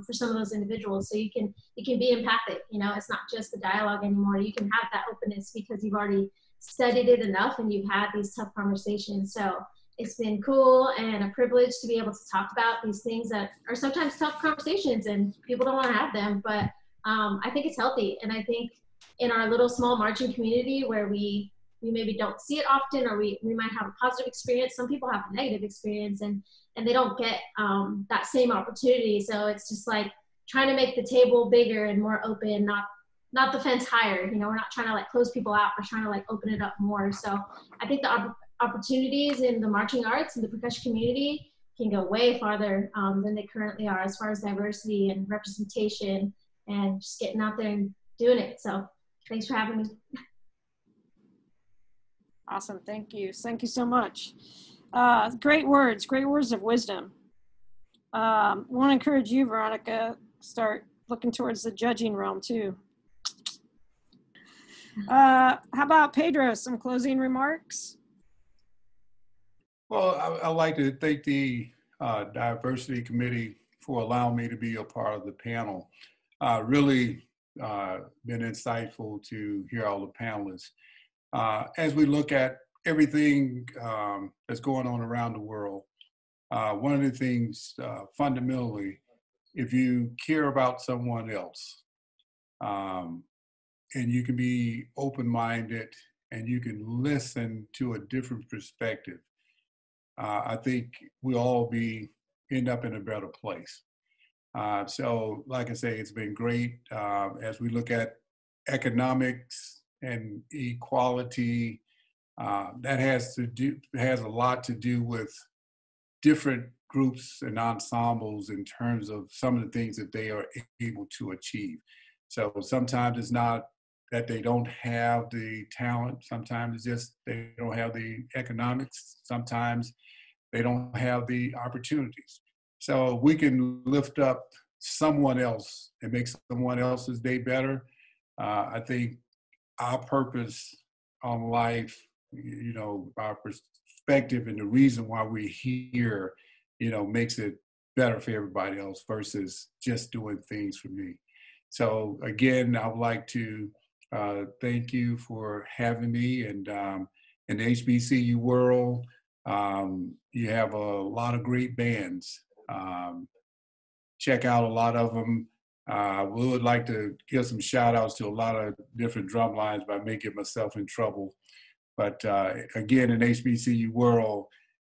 [SPEAKER 3] for some of those individuals. So you can be empathic. You know, it's not just the dialogue anymore. You can have that openness because you've already studied it enough and you've had these tough conversations. So it's been cool and a privilege to be able to talk about these things that are sometimes tough conversations and people don't want to have them. But I think it's healthy. And I think in our little small marching community where we maybe don't see it often, or we might have a positive experience. Some people have a negative experience and they don't get that same opportunity. So it's just like trying to make the table bigger and more open, not the fence higher. You know, we're not trying to like close people out. We're trying to like open it up more. So I think the opportunities in the marching arts and the percussion community can go way farther than they currently are as far as diversity and representation and just getting out there and doing it. So thanks for having me.
[SPEAKER 1] Awesome. Thank you. Thank you so much. Great words of wisdom. want to encourage you, Veronica, start looking towards the judging realm too. How about Pedro, some closing remarks?
[SPEAKER 5] Well, I'd like to thank the Diversity Committee for allowing me to be a part of the panel. Really been insightful to hear all the panelists. As we look at everything that's going on around the world, one of the things fundamentally, if you care about someone else, and you can be open-minded and you can listen to a different perspective, I think we'll all end up in a better place. So like I say, it's been great as we look at economics and equality. That has a lot to do with different groups and ensembles in terms of some of the things that they are able to achieve. So sometimes it's not that they don't have the talent. Sometimes it's just they don't have the economics. Sometimes they don't have the opportunities. So we can lift up someone else and make someone else's day better. I think our purpose on life, you know, our perspective and the reason why we're here, you know, makes it better for everybody else versus just doing things for me. So again, I would like to thank you for having me. And in the HBCU world, you have a lot of great bands. Check out a lot of them. We would like to give some shout outs to a lot of different drum lines, but I may get myself in trouble. But again, in HBCU world,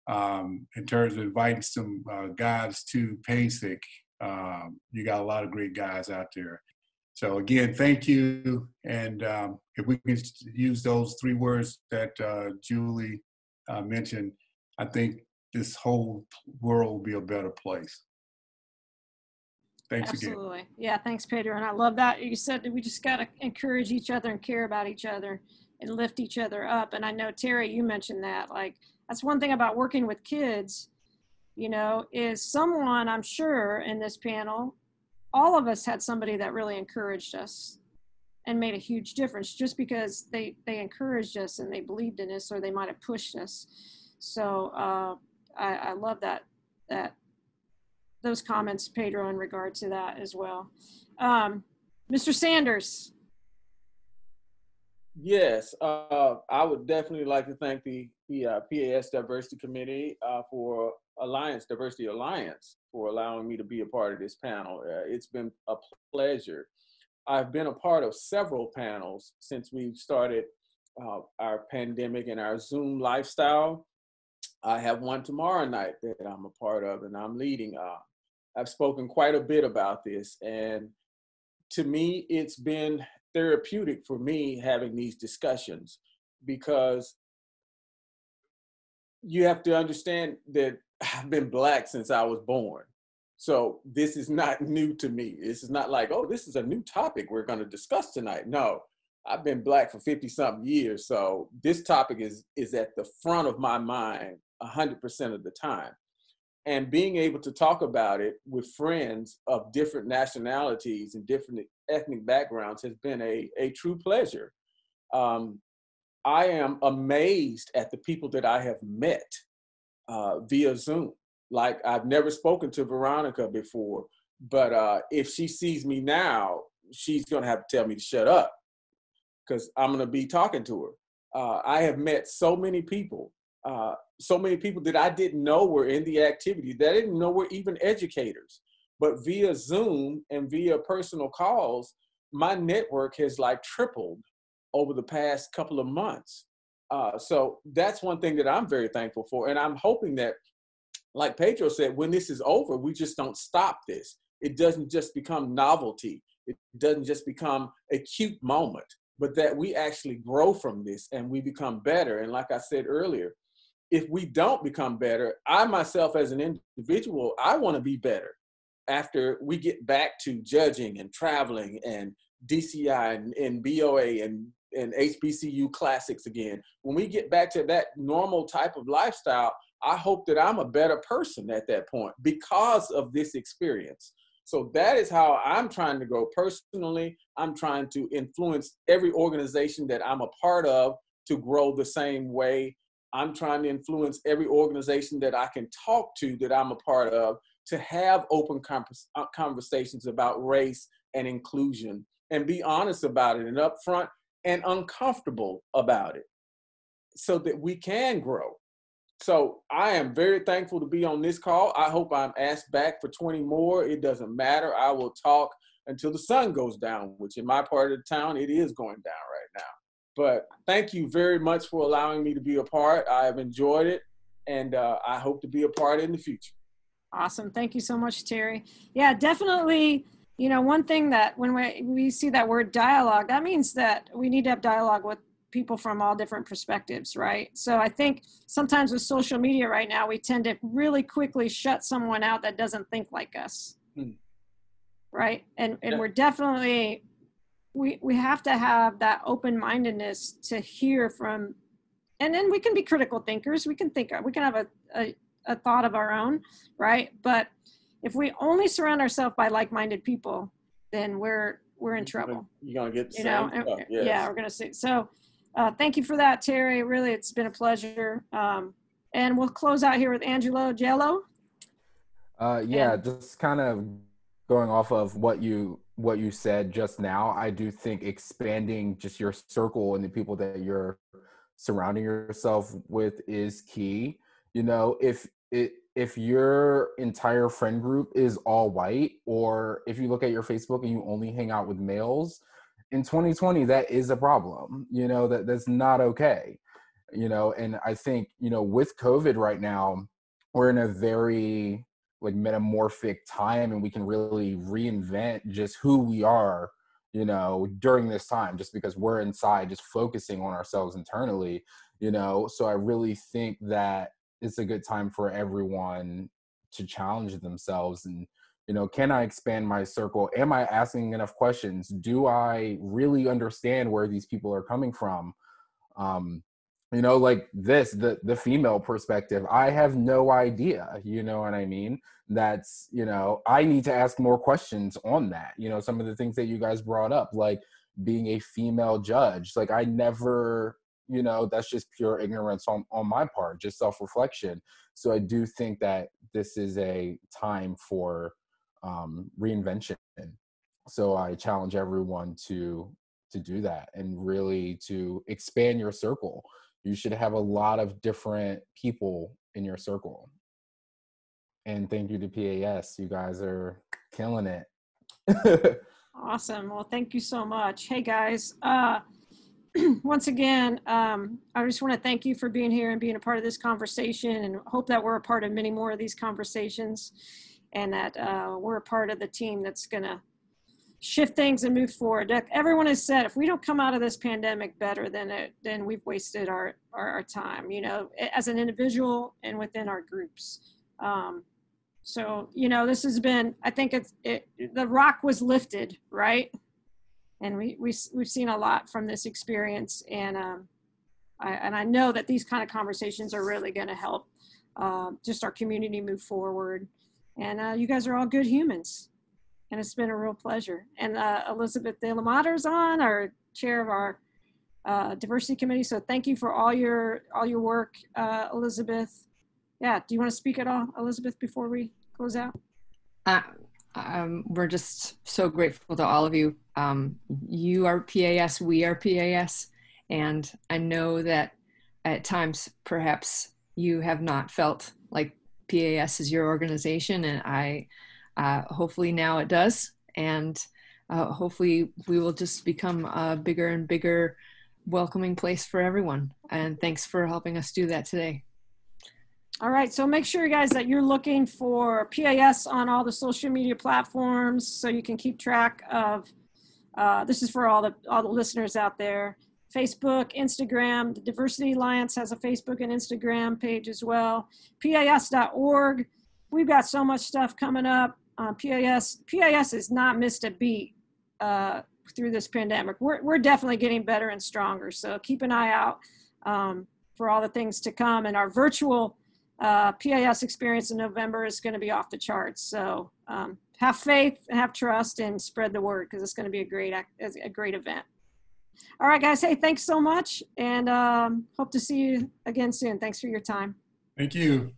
[SPEAKER 5] in terms of inviting some guys to PASIC, you got a lot of great guys out there. So again, thank you. And if we can use those 3 words that Julie mentioned, I think this whole world will be a better place. Thanks again.
[SPEAKER 1] Absolutely. Yeah, thanks, Pedro. And I love that. You said that we just got to encourage each other and care about each other and lift each other up. And I know, Terry, you mentioned that. Like, that's one thing about working with kids, you know, is someone, I'm sure, in this panel, all of us had somebody that really encouraged us and made a huge difference just because they encouraged us and they believed in us, or they might have pushed us. So I love that those comments, Pedro, in regard to that as well. Mr. Sanders.
[SPEAKER 2] Yes, I would definitely like to thank the PAS Diversity Committee for Diversity Alliance for allowing me to be a part of this panel. It's been a pleasure. I've been a part of several panels since we've started our pandemic and our Zoom lifestyle. I have one tomorrow night that I'm a part of and I'm leading. I've spoken quite a bit about this, and to me, it's been therapeutic for me having these discussions, because you have to understand that I've been Black since I was born. So this is not new to me. This is not like, oh, this is a new topic we're going to discuss tonight. No, I've been Black for 50-something years. So this topic is at the front of my mind 100% of the time. And being able to talk about it with friends of different nationalities and different ethnic backgrounds has been a true pleasure. I am amazed at the people that I have met via Zoom. Like, I've never spoken to Veronica before, but if she sees me now, she's gonna have to tell me to shut up, because I'm gonna be talking to her. I have met so many people that I didn't know were in the activity, that I didn't know were even educators. But via Zoom and via personal calls, my network has like tripled over the past couple of months. So that's one thing that I'm very thankful for. And I'm hoping that, like Pedro said, when this is over, we just don't stop this. It doesn't just become novelty. It doesn't just become a cute moment, but that we actually grow from this and we become better. And like I said earlier, if we don't become better, I myself as an individual, I want to be better after we get back to judging and traveling and DCI and BOA and HBCU classics again. When we get back to that normal type of lifestyle, I hope that I'm a better person at that point because of this experience. So that is how I'm trying to grow personally. I'm trying to influence every organization that I'm a part of to grow the same way. I'm trying to influence every organization that I can talk to that I'm a part of to have open conversations about race and inclusion and be honest about it and upfront and uncomfortable about it so that we can grow. So I am very thankful to be on this call. I hope I'm asked back for 20 more. It doesn't matter. I will talk until the sun goes down, which in my part of the town, it is going down right now. But thank you very much for allowing me to be a part. I have enjoyed it, and I hope to be a part in the future.
[SPEAKER 1] Awesome. Thank you so much, Terry. Yeah, definitely. You know, one thing that when we see that word dialogue, that means that we need to have dialogue with people from all different perspectives, right? So I think sometimes with social media right now, we tend to really quickly shut someone out that doesn't think like us, right? And we're definitely, we have to have that open-mindedness to hear from, and then we can be critical thinkers. We can have a thought of our own, right? But if we only surround ourselves by like-minded people, then we're in trouble.
[SPEAKER 2] You're gonna get the
[SPEAKER 1] you
[SPEAKER 2] same
[SPEAKER 1] know,
[SPEAKER 2] stuff. Yes.
[SPEAKER 1] Yeah, we're gonna see. So thank you for that, Terry. Really, it's been a pleasure. And we'll close out here with Angelo Jello.
[SPEAKER 4] Just kind of going off of what you said just now, I do think expanding just your circle and the people that you're surrounding yourself with is key. You know, if your entire friend group is all white, or if you look at your Facebook and you only hang out with males, in 2020, that is a problem. You know, that's not okay. You know, and I think, you know, with COVID right now, we're in a very like metamorphic time, and we can really reinvent just who we are, you know, during this time, just because we're inside, just focusing on ourselves internally, you know. So I really think that it's a good time for everyone to challenge themselves and, you know, can I expand my circle? Am I asking enough questions? Do I really understand where these people are coming from? You know, like the female perspective, I have no idea, you know what I mean? That's, you know, I need to ask more questions on that. You know, some of the things that you guys brought up, like being a female judge, like I never, you know, that's just pure ignorance on my part, just self-reflection. So I do think that this is a time for reinvention. So I challenge everyone to do that and really to expand your circle. You should have a lot of different people in your circle. And thank you to PAS. You guys are killing it.
[SPEAKER 1] Awesome. Well, thank you so much. Hey guys, once again, I just want to thank you for being here and being a part of this conversation, and hope that we're a part of many more of these conversations, and that we're a part of the team that's going to shift things and move forward. Everyone has said, if we don't come out of this pandemic better, then we've wasted our time, you know, as an individual and within our groups. So, you know, this has been, I think the rock was lifted, right? And we've seen a lot from this experience. And I know that these kind of conversations are really going to help just our community move forward. And you guys are all good humans. And it's been a real pleasure. And Elizabeth De La Mater's on, our chair of our diversity committee. So thank you for all your work, Elizabeth. Yeah, do you want to speak at all, Elizabeth, before we close out?
[SPEAKER 6] We're just so grateful to all of you. You are PAS, we are PAS. And I know that at times, perhaps you have not felt like PAS is your organization, and hopefully now it does. And hopefully we will just become a bigger and bigger welcoming place for everyone. And thanks for helping us do that today.
[SPEAKER 1] All right, so make sure, guys, that you're looking for PAS on all the social media platforms so you can keep track of, this is for all the listeners out there, Facebook, Instagram. The Diversity Alliance has a Facebook and Instagram page as well. PAS.org. We've got so much stuff coming up. PAS has not missed a beat through this pandemic. We're definitely getting better and stronger. So keep an eye out for all the things to come. And our virtual PAS experience in November is going to be off the charts. So have faith, have trust, and spread the word, because it's going to be a great event. All right, guys. Hey, thanks so much, and hope to see you again soon. Thanks for your time.
[SPEAKER 5] Thank you.